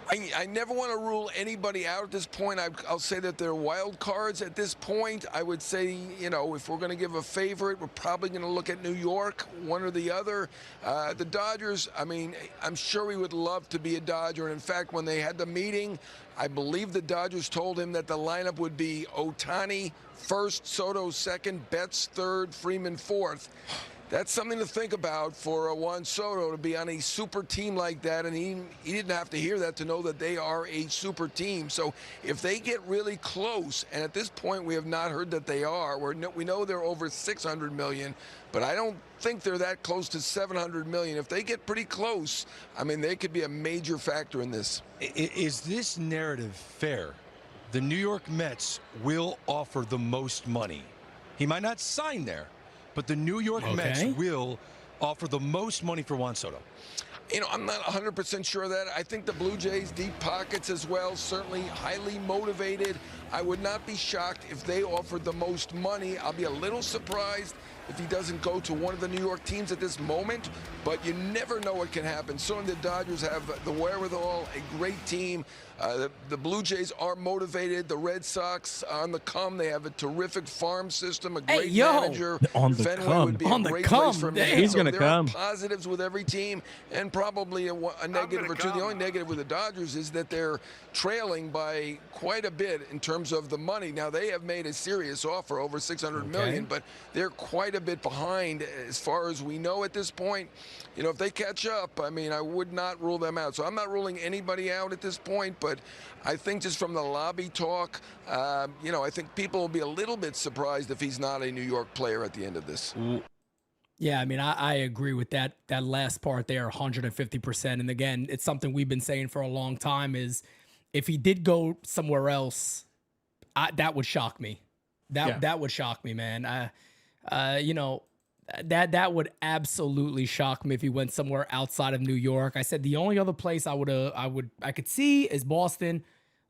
I never want to rule anybody out at this point. I'll say that they're wild cards at this point. I would say, you know, if we're going to give a favorite, we're probably going to look at New York, one or the other. The Dodgers, I mean, I'm sure he would love to be a Dodger. And in fact, when they had the meeting, I believe the Dodgers told him that the lineup would be Ohtani first, Soto second, Betts third, Freeman fourth. That's something to think about for Juan Soto to be on a super team like that, and he didn't have to hear that to know that they are a super team. So if they get really close, and at this point we have not heard that they are, we know they're over 600 million, but I don't think they're that close to 700 million. If they get pretty close, I mean, they could be a major factor in this. Is this narrative fair? The New York Mets will offer the most money. He might not sign there, but the New York Mets will offer the most money for Juan Soto. You know, I'm not 100% sure of that. I think the Blue Jays, deep pockets as well, certainly highly motivated. I would not be shocked if they offered the most money. I'll be a little surprised if he doesn't go to one of the New York teams at this moment, but you never know what can happen. Certainly the Dodgers have the wherewithal, a great team. The Blue Jays are motivated. The Red Sox on the come. They have a terrific farm system, a great manager. On the Fenway come. would be On a the great come. place for him. He's going to come. There are positives with every team, and probably a negative or two. The only negative with the Dodgers is that they're trailing by quite a bit in terms of the money. Now, they have made a serious offer, over 600 million, but they're quite a bit behind as far as we know at this point. You know, if they catch up, I mean, I would not rule them out. So I'm not ruling anybody out at this point, but I think just from the lobby talk, you know, I think people will be a little bit surprised if he's not a New York player at the end of this. Yeah, I mean, I agree with that last part there, 150%. And again, it's something we've been saying for a long time is if he did go somewhere else, that would shock me. That would shock me, man. You know, that would absolutely shock me if he went somewhere outside of New York. I said the only other place I could see is Boston.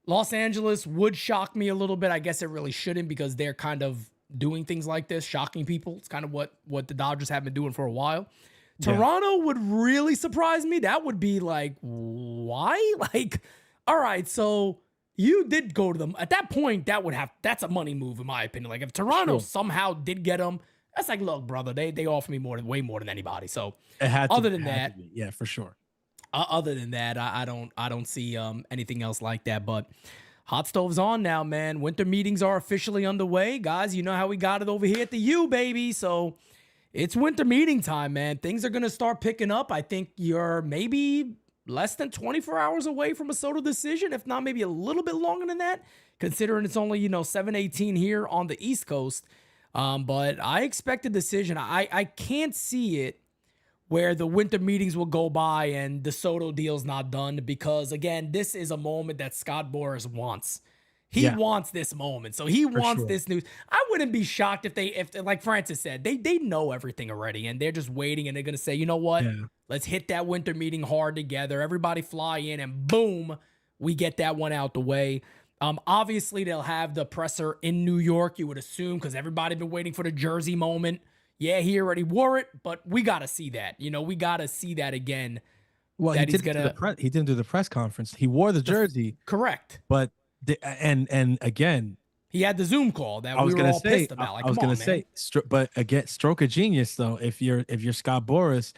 Los Angeles would shock me a little bit. I guess it really shouldn't because they're kind of doing things like this, shocking people. It's kind of what the Dodgers have been doing for a while. Yeah. Toronto would really surprise me. That would be like, why? Like, all right, so you did go to them. At that point, that's a money move in my opinion. Like if Toronto somehow did get them, that's like, look, brother, they offer me way more than anybody. So it had to, other than that, yeah, for sure. Other than that, I don't see anything else like that. But hot stove's on now, man. Winter meetings are officially underway, guys. You know how we got it over here at the U, baby. So it's winter meeting time, man. Things are gonna start picking up. I think you're maybe less than 24 hours away from a Soto decision, if not maybe a little bit longer than that, considering it's only 7:18 here on the East Coast. But I expect a decision. I can't see it where the winter meetings will go by and the Soto deal's not done because, again, this is a moment that Scott Boris wants. He wants this moment. So he wants this news. I wouldn't be shocked if like Francis said, they know everything already and they're just waiting and they're going to say, you know what? Let's hit that winter meeting hard together. Everybody fly in and boom, we get that one out the way. Obviously, they'll have the presser in New York, you would assume, because everybody's been waiting for the jersey moment. Yeah, he already wore it, but we got to see that. We got to see that again. Well, he didn't do the press conference. He wore the jersey. Correct. But, and again, he had the Zoom call that we were all pissed about. Like, I was going to say, but again, stroke of genius, though, if you're Scott Boris,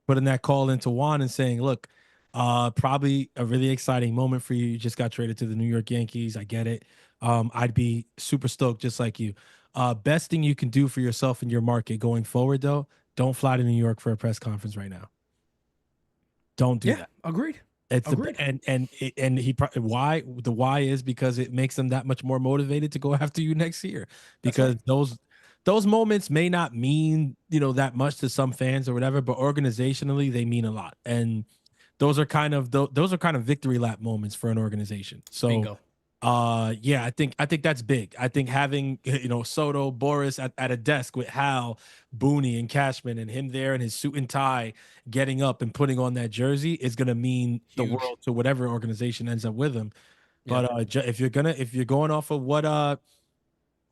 putting that call into Juan and saying, look, probably a really exciting moment for you. You just got traded to the New York Yankees. I get it. I'd be super stoked just like you. Best thing you can do for yourself and your market going forward, though, don't fly to New York for a press conference right now. Don't do that. Agreed. Agreed. Why is because it makes them that much more motivated to go after you next year, because those moments may not mean that much to some fans or whatever, but organizationally they mean a lot, and those are kind of victory lap moments for an organization. So bingo. Yeah, I think that's big. I think having Soto, Boris at a desk with Hal, Booney, and Cashman, and him there in his suit and tie, getting up and putting on that jersey is gonna mean the Huge. world to whatever organization ends up with him. Yeah. But if you're going off of what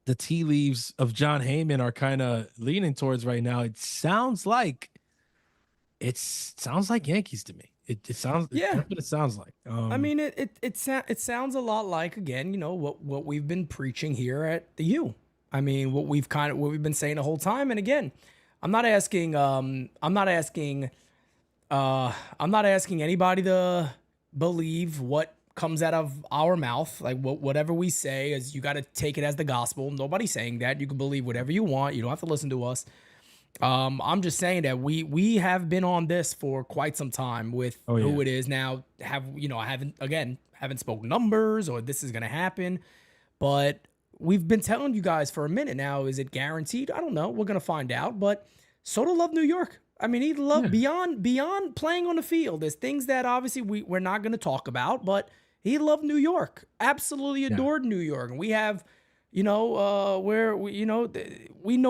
the tea leaves of John Heyman are kind of leaning towards right now, it sounds like Yankees to me. It sounds Yeah. That's what it sounds like. I mean, it sounds a lot like, again, what we've been preaching here at the U. I mean, what we've been saying the whole time. And again, I'm not asking anybody to believe what comes out of our mouth. Like whatever we say is, you got to take it as the gospel. Nobody's saying that. You can believe whatever you want. You don't have to listen to us. I'm just saying that we have been on this for quite some time with who it is now. I haven't spoken numbers or this is going to happen, but we've been telling you guys for a minute now. Is it guaranteed? I don't know. We're going to find out, but Soto loved New York. I mean, he loved beyond playing on the field. There's things that obviously we're not going to talk about, but he loved New York. Absolutely adored New York. And we have, we know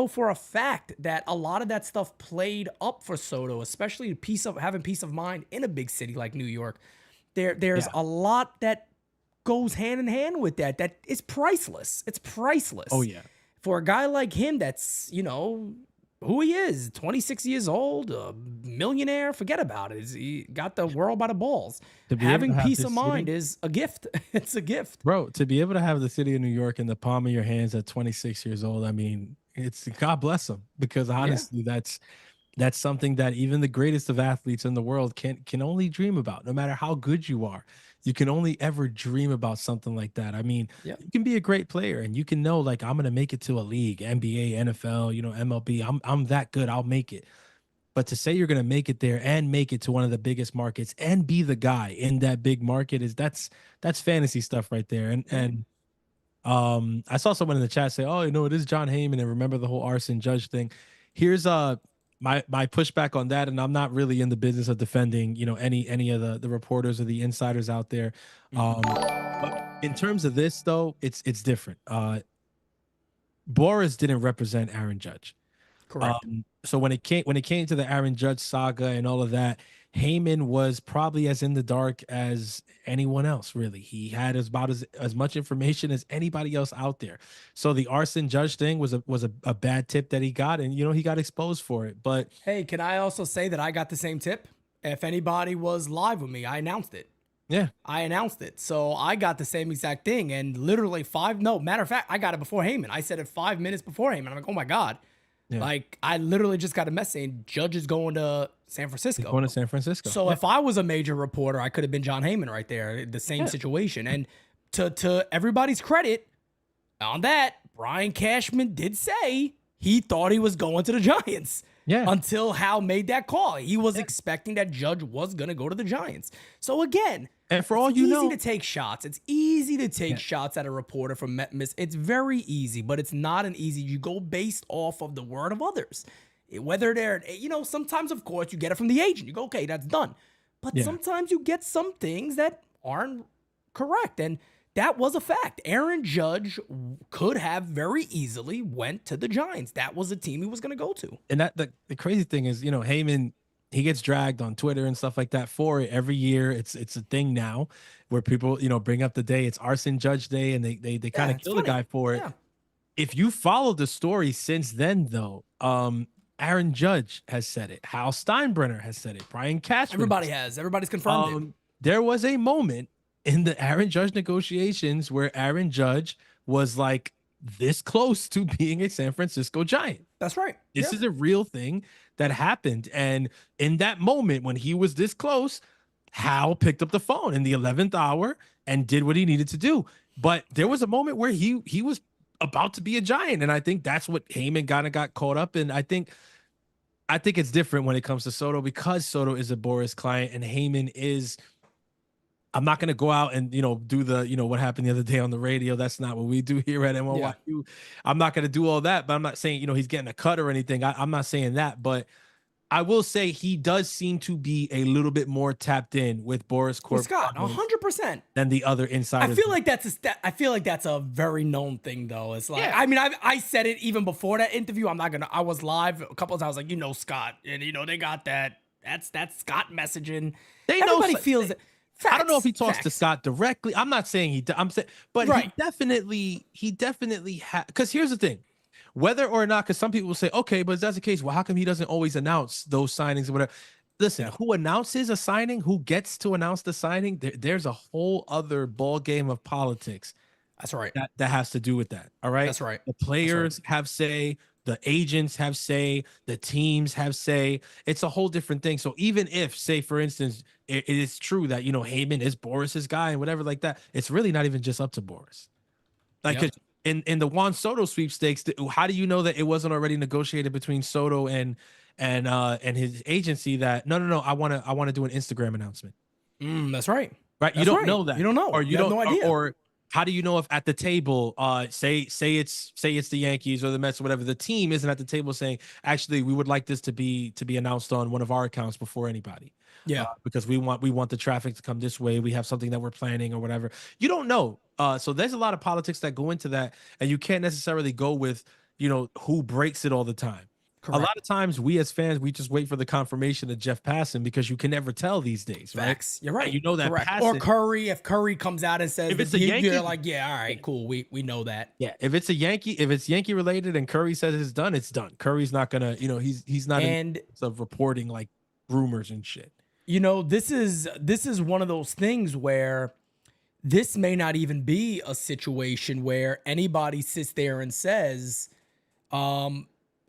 for a fact that a lot of that stuff played up for Soto, especially having peace of mind in a big city like New York. There's a lot that goes hand in hand with that is priceless. It's priceless. Oh yeah. For a guy like him, that's, who he is, 26 years old, a millionaire, forget about it. He got the world by the balls. Having peace of mind is a gift. It's a gift. Bro, to be able to have the city of New York in the palm of your hands at 26 years old, I mean, it's God bless him, because honestly, that's something that even the greatest of athletes in the world can only dream about. No matter how good you are, you can only ever dream about something like that. I mean, you can be a great player and you can know, like, I'm going to make it to a league, NBA, NFL, MLB. I'm that good. I'll make it. But to say you're going to make it there and make it to one of the biggest markets and be the guy in that big market that's fantasy stuff right there. And I saw someone in the chat say, "Oh, it is John Heyman, and remember the whole Arson Judge thing." Here's my pushback on that, and I'm not really in the business of defending, any of the reporters or the insiders out there. But in terms of this, though, it's different. Boris didn't represent Aaron Judge. Correct. So when it came to the Aaron Judge saga and all of that, Heyman was probably as in the dark as anyone else, really. He had about as much information as anybody else out there. So the Arson Judge thing was a bad tip that he got, and he got exposed for it. But hey, can I also say that I got the same tip? If anybody was live with me, I announced it. Yeah. I announced it. So I got the same exact thing. And literally matter of fact, I got it before Heyman. I said it 5 minutes before Heyman. I'm like, oh my God. Yeah. Like, I literally just got a message saying Judge is going to San Francisco. He's going to San Francisco. So if I was a major reporter, I could have been John Heyman right there. The same situation. And to everybody's credit on that, Brian Cashman did say he thought he was going to the Giants. Yeah. Until Hal made that call. He was expecting that Judge was going to go to the Giants. So again, and for all it's easy to take shots. It's easy to take shots at a reporter from Miss. It's very easy, but it's not an easy. You go based off of the word of others. Whether they're, sometimes, of course, you get it from the agent. You go, okay, that's done. But sometimes you get some things that aren't correct. And that was a fact. Aaron Judge could have very easily went to the Giants. That was a team he was going to go to. And the crazy thing is, Heyman, he gets dragged on Twitter and stuff like that for it every year. It's a thing now where people, bring up the day. It's Arson Judge Day, and they kind of kill the guy for it. Yeah. If you follow the story since then, though, Aaron Judge has said it. Hal Steinbrenner has said it. Brian Cashman. Everybody's confirmed it. There was a moment in the Aaron Judge negotiations where Aaron Judge was like this close to being a San Francisco Giant. That's right. This is a real thing that happened. And in that moment when he was this close, Hal picked up the phone in the 11th hour and did what he needed to do. But there was a moment where he was about to be a Giant. And I think that's what Heyman kind of got caught up in. I think it's different when it comes to Soto, because Soto is a Boris client and Heyman is. I'm not going to go out and, do the, what happened the other day on the radio. That's not what we do here at NYU. Yeah. I'm not going to do all that, but I'm not saying, he's getting a cut or anything. I'm not saying that, but I will say he does seem to be a little bit more tapped in with Boris Corp Scott, 100%. than the other insiders. I feel like that's a very known thing, though. It's like, I mean, I said it even before that interview. I was live a couple of times. I was like, Scott, and they got that. That's Scott messaging. Everybody feels it. I don't know if he talks to Scott directly. I'm not saying I'm saying, but he definitely because here's the thing. Whether or not, because some people will say, okay, but if that's the case, well, how come he doesn't always announce those signings or whatever? Listen, who announces a signing, who gets to announce the signing, there's a whole other ball game of politics. That's right. That has to do with that. All right. That's right. The players have say, the agents have say, the teams have say. It's a whole different thing. So even if, say, for instance, it is true that, Heyman is Boris's guy and whatever like that, it's really not even just up to Boris. Like, in the Juan Soto sweepstakes, how do you know that it wasn't already negotiated between Soto and his agency that no, I want to do an Instagram announcement? That's right. Right. You don't know that. You don't know. Or you have don't no idea. Or how do you know if at the table, say it's the Yankees or the Mets or whatever, the team isn't at the table saying, actually, we would like this to be announced on one of our accounts before anybody. Yeah. Because we want the traffic to come this way. We have something that we're planning or whatever. You don't know. So there's a lot of politics that go into that, and you can't necessarily go with, who breaks it all the time. Correct. A lot of times we as fans, we just wait for the confirmation of Jeff passing because you can never tell these days, right? Facts. You're right. And you know that Correct. Or Curry, if Curry comes out and says, if it's a Yankee, you're like, yeah, all right, cool. We know that. Yeah. If it's Yankee related and Curry says it's done, it's done. Curry's not gonna, he's not in of reporting like rumors and shit. This is one of those things where this may not even be a situation where anybody sits there and says,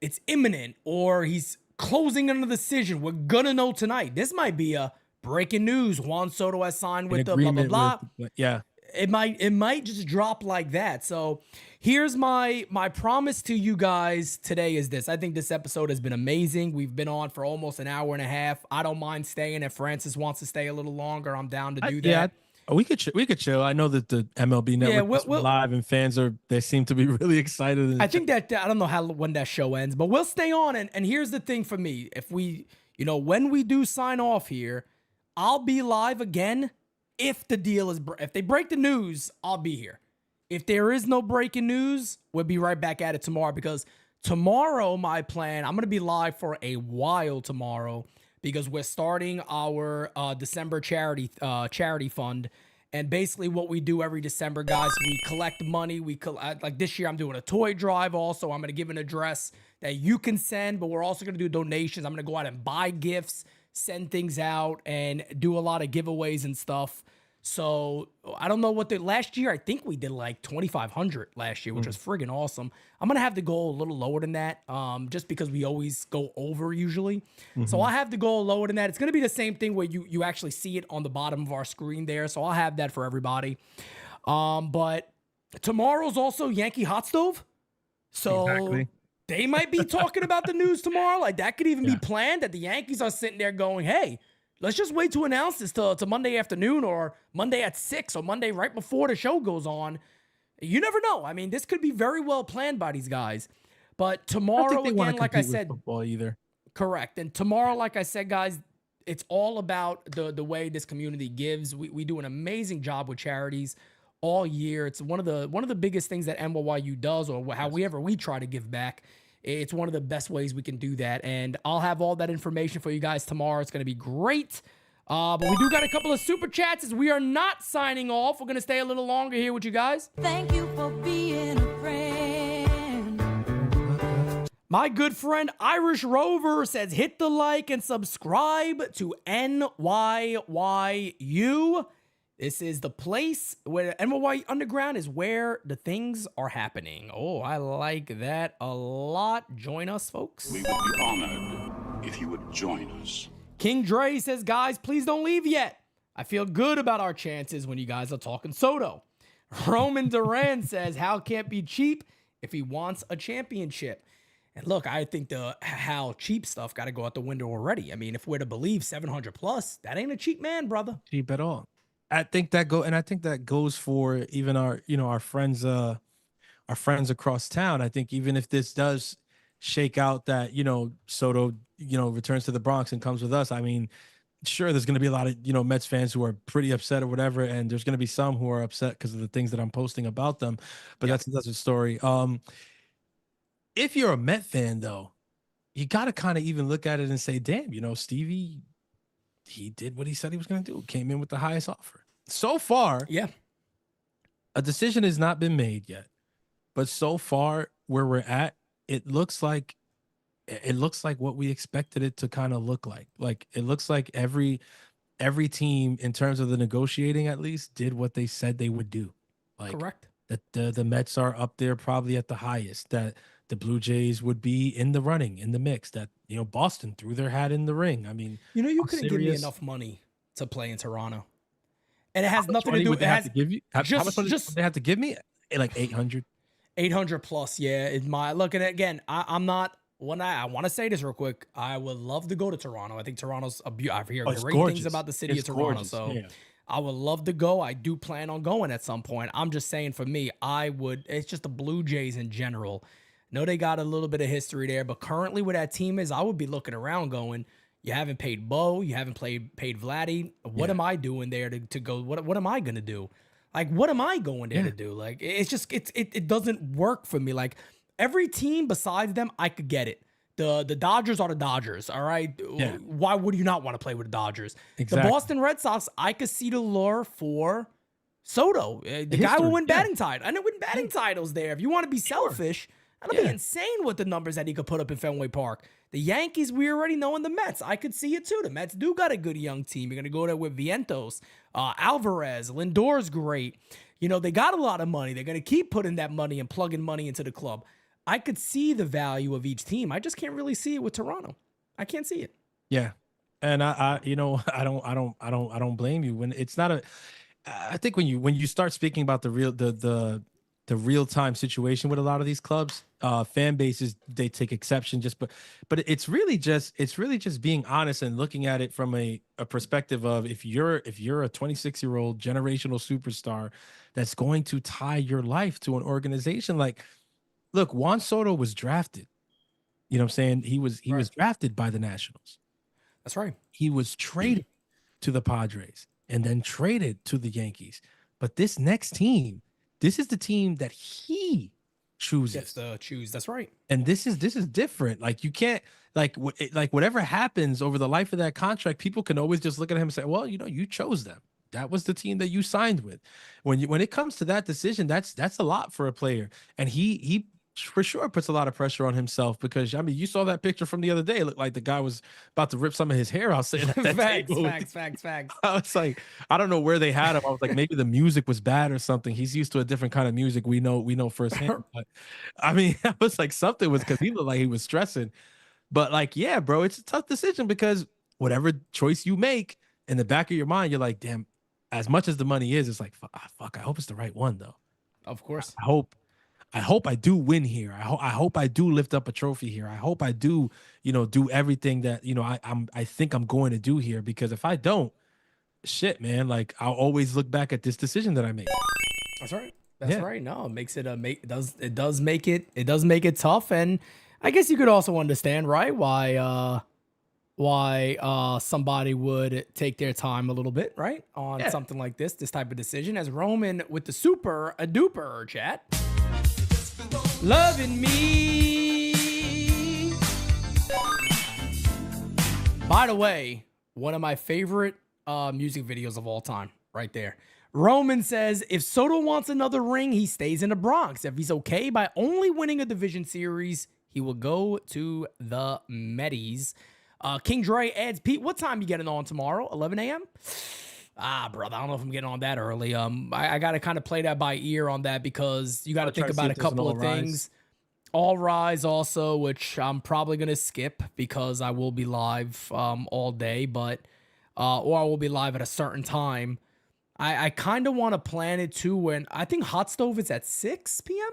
it's imminent or he's closing on a decision. We're gonna know tonight. This might be a breaking news. Juan Soto has signed with the blah blah blah. Yeah. It might just drop like that. So here's my promise to you guys today is this. I think this episode has been amazing. We've been on for almost an hour and a half. I don't mind staying. If Francis wants to stay a little longer, I'm down to do that. Yeah, we could chill. I know that the MLB network is live and fans they seem to be really excited. I think that I don't know when that show ends, but we'll stay on. And here's the thing for me. If we, when we do sign off here, I'll be live again. If the deal is, if they break the news, I'll be here. If there is no breaking news, we'll be right back at it tomorrow because tomorrow, my plan, I'm going to be live for a while tomorrow because we're starting our December charity fund. And basically what we do every December, guys, we collect money. Like this year, I'm doing a toy drive also. I'm going to give an address that you can send, but we're also going to do donations. I'm going to go out and buy gifts, send things out, and do a lot of giveaways and stuff. So I don't know what last year, I think we did like 2,500 last year, which was friggin' awesome. I'm going to have to go a little lower than that just because we always go over usually. So I'll have to go lower than that. It's going to be the same thing where you actually see it on the bottom of our screen there. So I'll have that for everybody. But tomorrow's also Yankee Hot Stove. So they might be talking about the news tomorrow. Like that could even be planned that the Yankees are sitting there going, hey, let's just wait to announce this to Monday afternoon or Monday at 6 or Monday right before the show goes on. You never know. I mean, this could be very well planned by these guys. But tomorrow, again, like I said, football either. Correct. And tomorrow, like I said, guys, it's all about the way this community gives. We do an amazing job with charities all year. It's one of the biggest things that NYU does, or however we try to give back. It's one of the best ways we can do that. And I'll have all that information for you guys tomorrow. It's going to be great. But we do got a couple of super chats as we are not signing off. We're going to stay a little longer here with you guys. Thank you for being a friend. My good friend Irish Rover says, hit the like and subscribe to NYYU. This is the place where NYY Underground is where the things are happening. Oh, I like that a lot. Join us, folks. We would be honored if you would join us. King Dre says, guys, please don't leave yet. I feel good about our chances when you guys are talking Soto. Roman Duran says, Hal can't be cheap if he wants a championship. And look, I think the Hal cheap stuff got to go out the window already. I mean, if we're to believe 700 plus, that ain't a cheap man, brother. Cheap at all. I think that goes for even our friends across town. I think even if this does shake out that, Soto, returns to the Bronx and comes with us, I mean, sure, there's going to be a lot of Mets fans who are pretty upset or whatever, and there's going to be some who are upset because of the things that I'm posting about them. But that's a story. If you're a Met fan, though, you got to kind of even look at it and say, damn, Stevie, he did what he said he was going to do. Came in with the highest offer. So far, a decision has not been made yet. But so far, where we're at, it looks like what we expected it to kind of look like. Like, it looks like every team, in terms of the negotiating, at least, did what they said they would do. Like, correct. That the Mets are up there probably at the highest. That the Blue Jays would be in the running, in the mix. That Boston threw their hat in the ring. I mean, you couldn't give me enough money to play in Toronto, and it has nothing to do. Would they have to give you? How much money would they have to give me? Like 800. 800 plus, yeah. In my look, and again, I'm not. When I want to say this real quick, I would love to go to Toronto. I think Toronto's I've heard great things about the city of Toronto. Gorgeous. So I would love to go. I do plan on going at some point. I'm just saying, for me, I would. It's just the Blue Jays in general. Know they got a little bit of history there, but currently where that team is, I would be looking around going, you haven't paid Bo, you haven't paid Vladdy. What am I doing there to go? What am I gonna do? Like, what am I going there to do? Like, it's just it doesn't work for me. Like, every team besides them, I could get it. The Dodgers are the Dodgers, all right? Yeah. Why would you not want to play with the Dodgers? Exactly. The Boston Red Sox, I could see the lure for Soto. The guy will win batting title. I know win batting titles there. If you want to be selfish, that'll be insane with the numbers that he could put up in Fenway Park. The Yankees, we already know, and the Mets, I could see it too. The Mets do got a good young team. You're going to go there with Vientos, Alvarez, Lindor's great. They got a lot of money. They're going to keep putting that money and plugging money into the club. I could see the value of each team. I just can't really see it with Toronto. I can't see it. Yeah. And I don't blame you. When it's not I think when you start speaking about the real time situation with a lot of these clubs, fan bases, they take exception but it's really just being honest and looking at it from a perspective of if you're a 26-year-old generational superstar that's going to tie your life to an organization. Like, look, Juan Soto was drafted. You know what I'm saying? He was drafted by the Nationals. That's right. He was traded to the Padres and then traded to the Yankees. But this next team, this is the team that he chooses. Gets to choose. That's right. And this is different. Like, you can't like whatever happens over the life of that contract, people can always just look at him and say, well, you chose them. That was the team that you signed with. When it comes to that decision, that's a lot for a player. And he for sure puts a lot of pressure on himself because, I mean, you saw that picture from the other day. It looked like the guy was about to rip some of his hair out sitting at that table. Facts. I was like, I don't know where they had him. I was like, maybe the music was bad or something. He's used to a different kind of music. We know firsthand. But I mean, I was like, something was because he looked like he was stressing. But like, yeah, bro, it's a tough decision because whatever choice you make, in the back of your mind, you're like, damn, as much as the money is, it's like, fuck, I hope it's the right one, though. Of course. I hope I do win here. I hope I do lift up a trophy here. I hope I do, do everything that, I think I'm going to do here, because if I don't, shit, man, like, I'll always look back at this decision that I made. That's right. That's right. No, it makes it it does make it tough. And I guess you could also understand, right, why somebody would take their time a little bit, right, on something like this type of decision. As Roman with the super a duper chat. Loving me. By the way, one of my favorite music videos of all time, right there. Roman says, if Soto wants another ring, he stays in the Bronx. If he's okay by only winning a division series, he will go to the Metis. King Dre adds, Pete, what time you getting on tomorrow? 11 a.m.? Brother, I don't know if I'm getting on that early. I got to kind of play that by ear on that, because you got to think about a couple of things. All Rise also, which I'm probably going to skip because I will be live all day, but or I will be live at a certain time. I kind of want to plan it too when I think Hot Stove is at 6 p.m.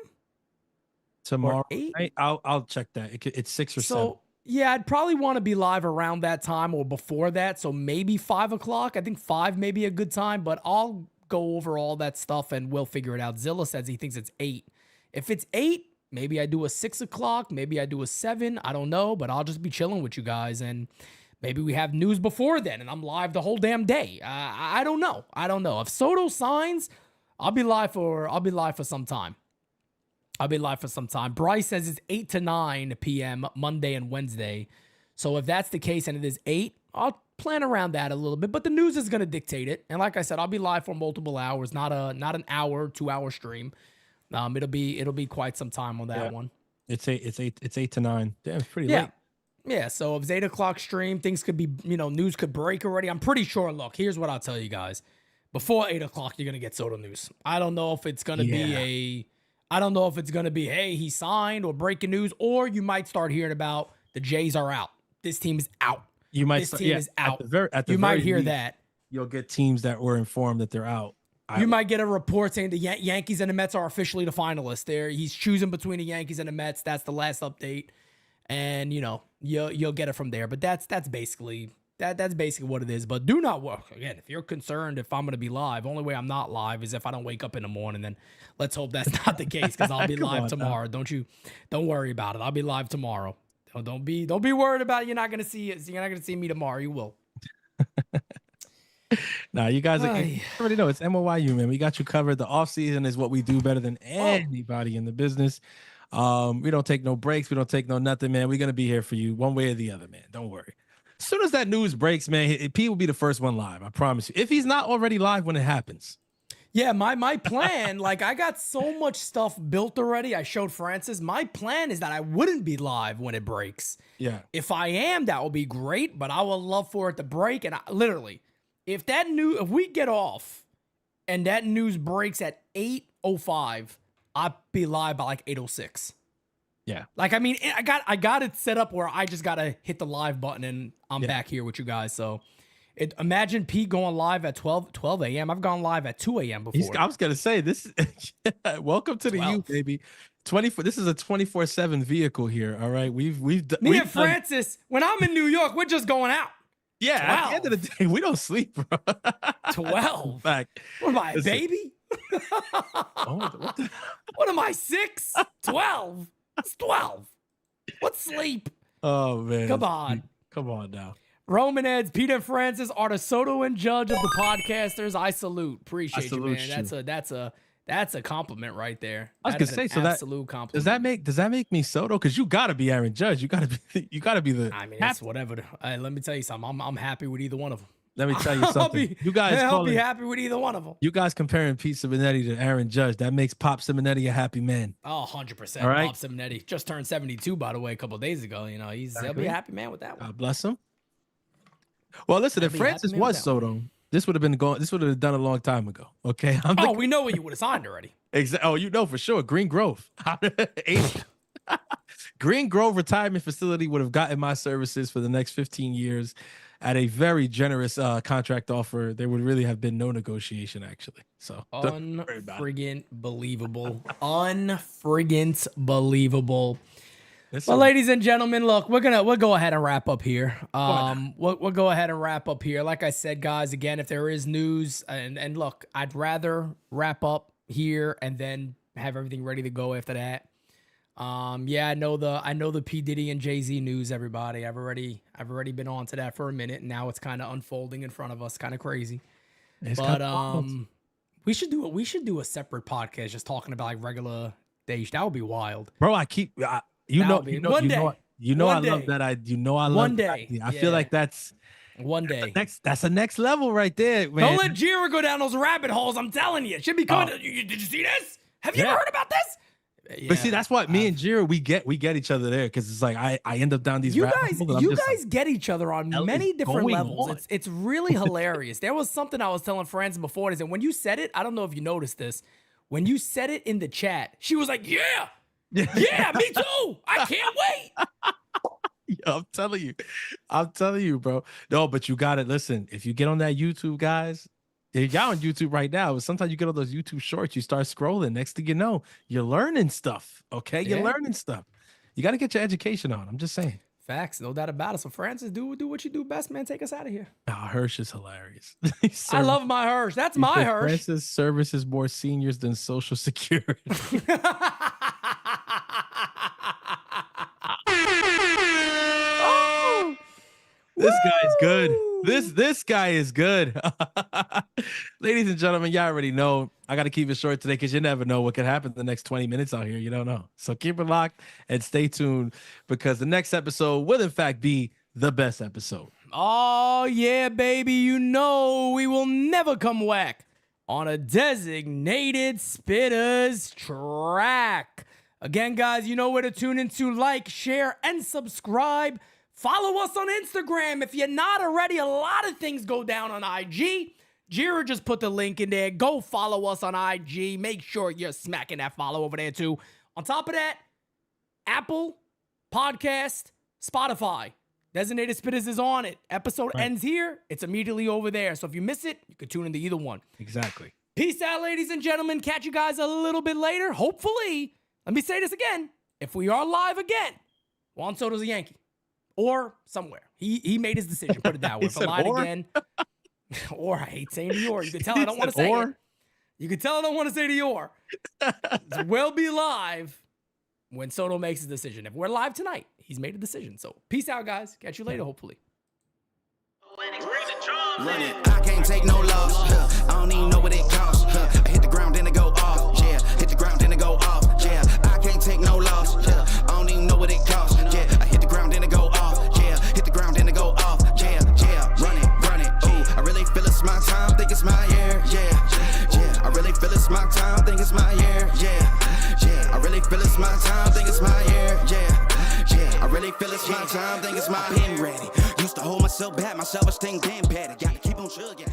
tomorrow. 8? I'll check that. It's 6 or 7. Yeah, I'd probably want to be live around that time or before that. So maybe 5 o'clock. I think 5 may be a good time, but I'll go over all that stuff and we'll figure it out. Zilla says he thinks it's 8. If it's 8, Maybe I do a 6 o'clock. Maybe I do a 7. I don't know, but I'll just be chilling with you guys. And maybe we have news before then and I'm live the whole damn day. I don't know. I don't know. If Soto signs, I'll be live for some time. Bryce says it's 8 to 9 p.m. Monday and Wednesday. So if that's the case and it is 8, I'll plan around that a little bit. But the news is going to dictate it. And like I said, I'll be live for multiple hours, not an hour, 2-hour stream. It'll be quite some time on that one. It's 8 to 9. Damn, it's pretty late. Yeah, so if it's 8 o'clock stream, things could be, news could break already. I'm pretty sure, look, here's what I'll tell you guys. Before 8 o'clock, you're going to get Soto news. I don't know if it's going to be hey, he signed or breaking news, or you might start hearing about the Jays are out. This team is out. You might this team is out. You might hear that. You'll get teams that were informed that they're out. You might get a report saying the Yankees and the Mets are officially the finalists. He's choosing between the Yankees and the Mets. That's the last update. And, you'll get it from there. But that's basically what it is. But do not work. Again, if you're concerned if I'm going to be live, only way I'm not live is if I don't wake up in the morning. Then let's hope that's not the case because I'll be live tomorrow. Don't worry about it. I'll be live tomorrow. Don't be worried about it. You're not going to see it. You're not going to see me tomorrow. You will. Nah, you guys already know it's MOYU, man. We got you covered. The offseason is what we do better than anybody in the business. We don't take no breaks. We don't take no nothing, man. We're going to be here for you one way or the other, man. Don't worry. As soon as that news breaks, man, P will be the first one live. I promise you. If he's not already live when it happens. Yeah, my plan, like I got so much stuff built already. I showed Francis. My plan is that I wouldn't be live when it breaks. Yeah. If I am, that will be great, but I would love for it to break. And literally, if we get off and that news breaks at 8:05, I'll be live by like 8:06. Yeah. Like, I mean, I got it set up where I just got to hit the live button and I'm back here with you guys. So imagine Pete going live at 12 a.m. I've gone live at 2 a.m. before. I was going to say this. Welcome to the 12. U, baby. 24. This is a 24/7 vehicle here. All right. We've and Francis, when I'm in New York, we're just going out. Yeah. 12. At the end of the day, we don't sleep, bro. 12. Fact. What am I, a baby? What am I, 6? 12. It's 12. What's sleep? Oh, man. Come on now. Roman Eds, Pete and Francis are the Soto and Judge of the podcasters. I salute. Appreciate you, man. That's a compliment right there. I was gonna say, so absolute compliment. Does that make me Soto? Because you gotta be Aaron Judge. You gotta be the. I mean, it's whatever. Let me tell you something. I'm happy with either one of them. Let me tell you something. I'll be happy with either one of them. You guys comparing Pete Simonetti to Aaron Judge, that makes Pop Simonetti a happy man. Oh, 100%. All right? Pop Simonetti just turned 72, by the way, a couple of days ago. He'll be a happy man with that one. God bless him. Well, listen, if Francis was Soto, this would have been done a long time ago. Okay. We know what you would have signed already. Exactly. Oh, you know for sure. Green Grove. Green Grove Retirement Facility would have gotten my services for the next 15 years at a very generous contract offer. There would really have been no negotiation, actually. So unfriggin' believable. Unfriggin' believable. Well, ladies and gentlemen, look, we'll go ahead and wrap up here. We'll go ahead and wrap up here. Like I said, guys, again, if there is news, and look, I'd rather wrap up here and then have everything ready to go after that. I know the P Diddy and Jay-Z news, everybody. I've already been on to that for a minute, and now it's kind of unfolding in front of us, kind of crazy. We should do a separate podcast just talking about like regular days. That would be wild. Bro, I love that. I feel like that's one day. That's the next level right there, man. Don't let Jira go down those rabbit holes. I'm telling you, it should be coming. Did you see this? Have you ever heard about this? Yeah. But see, that's what me and Jira we get each other there because it's like I end up down these. You guys get each other on many different levels. It's really hilarious. There was something I was telling Francis before this, and when you said it, I don't know if you noticed this. When you said it in the chat, she was like, "Yeah, me too. I can't wait." Yo, I'm telling you, bro. No, but you got it. Listen, if you get on that YouTube, guys. Y'all on YouTube right now, but sometimes you get on those YouTube shorts, you start scrolling. Next thing you know, you're learning stuff. Okay, you're learning stuff. You got to get your education on. I'm just saying. Facts, no doubt about it. So, Francis, do what you do best, man. Take us out of here. Oh, Hirsch is hilarious. I love my Hirsch. That's my Hirsch. Francis services more seniors than Social Security. Oh, This guy's good. This guy is good. Ladies and gentlemen, y'all already know I got to keep it short today because you never know what could happen the next 20 minutes out here. You don't know. So keep it locked and stay tuned because the next episode will, in fact, be the best episode. Oh, yeah, baby. You know we will never come whack on a designated Spittaz track. Again, guys, you know where to tune into. Like, share, and subscribe. Follow us on Instagram. If you're not already, a lot of things go down on IG. Jira just put the link in there. Go follow us on IG. Make sure you're smacking that follow over there, too. On top of that, Apple Podcast, Spotify. Designated Spittaz is on it. Episode ends here. It's immediately over there. So if you miss it, you can tune into either one. Exactly. Peace out, ladies and gentlemen. Catch you guys a little bit later. Hopefully, let me say this again. If we are live again, Juan Soto's a Yankee. Or somewhere. He made his decision. Put it that way. If I'm live again. Or I hate saying the or. You can tell I don't want to say it. You can tell I don't want to say the or. We'll be live when Soto makes his decision. If we're live tonight, he's made a decision. So peace out, guys. Catch you later, hopefully. I can't take no loss. I don't even know what it costs. I hit the ground, then it go off. Yeah, hit the ground, then it go off. Yeah, I can't take no loss. I don't even know what it costs. Yeah, I hit the ground, then it go off. Yeah, hit the ground, then it go off. Yeah, run it. Ooh, I really feel it's my time. Think it's my year. Yeah. I really feel it's my time. Think it's my year. Yeah. I really feel it's my time. Think it's my year. Yeah. I really feel it's my time. Think it's my. Been ready. Used to hold myself back. My self-esteem damn bad. Gotta keep on chugging.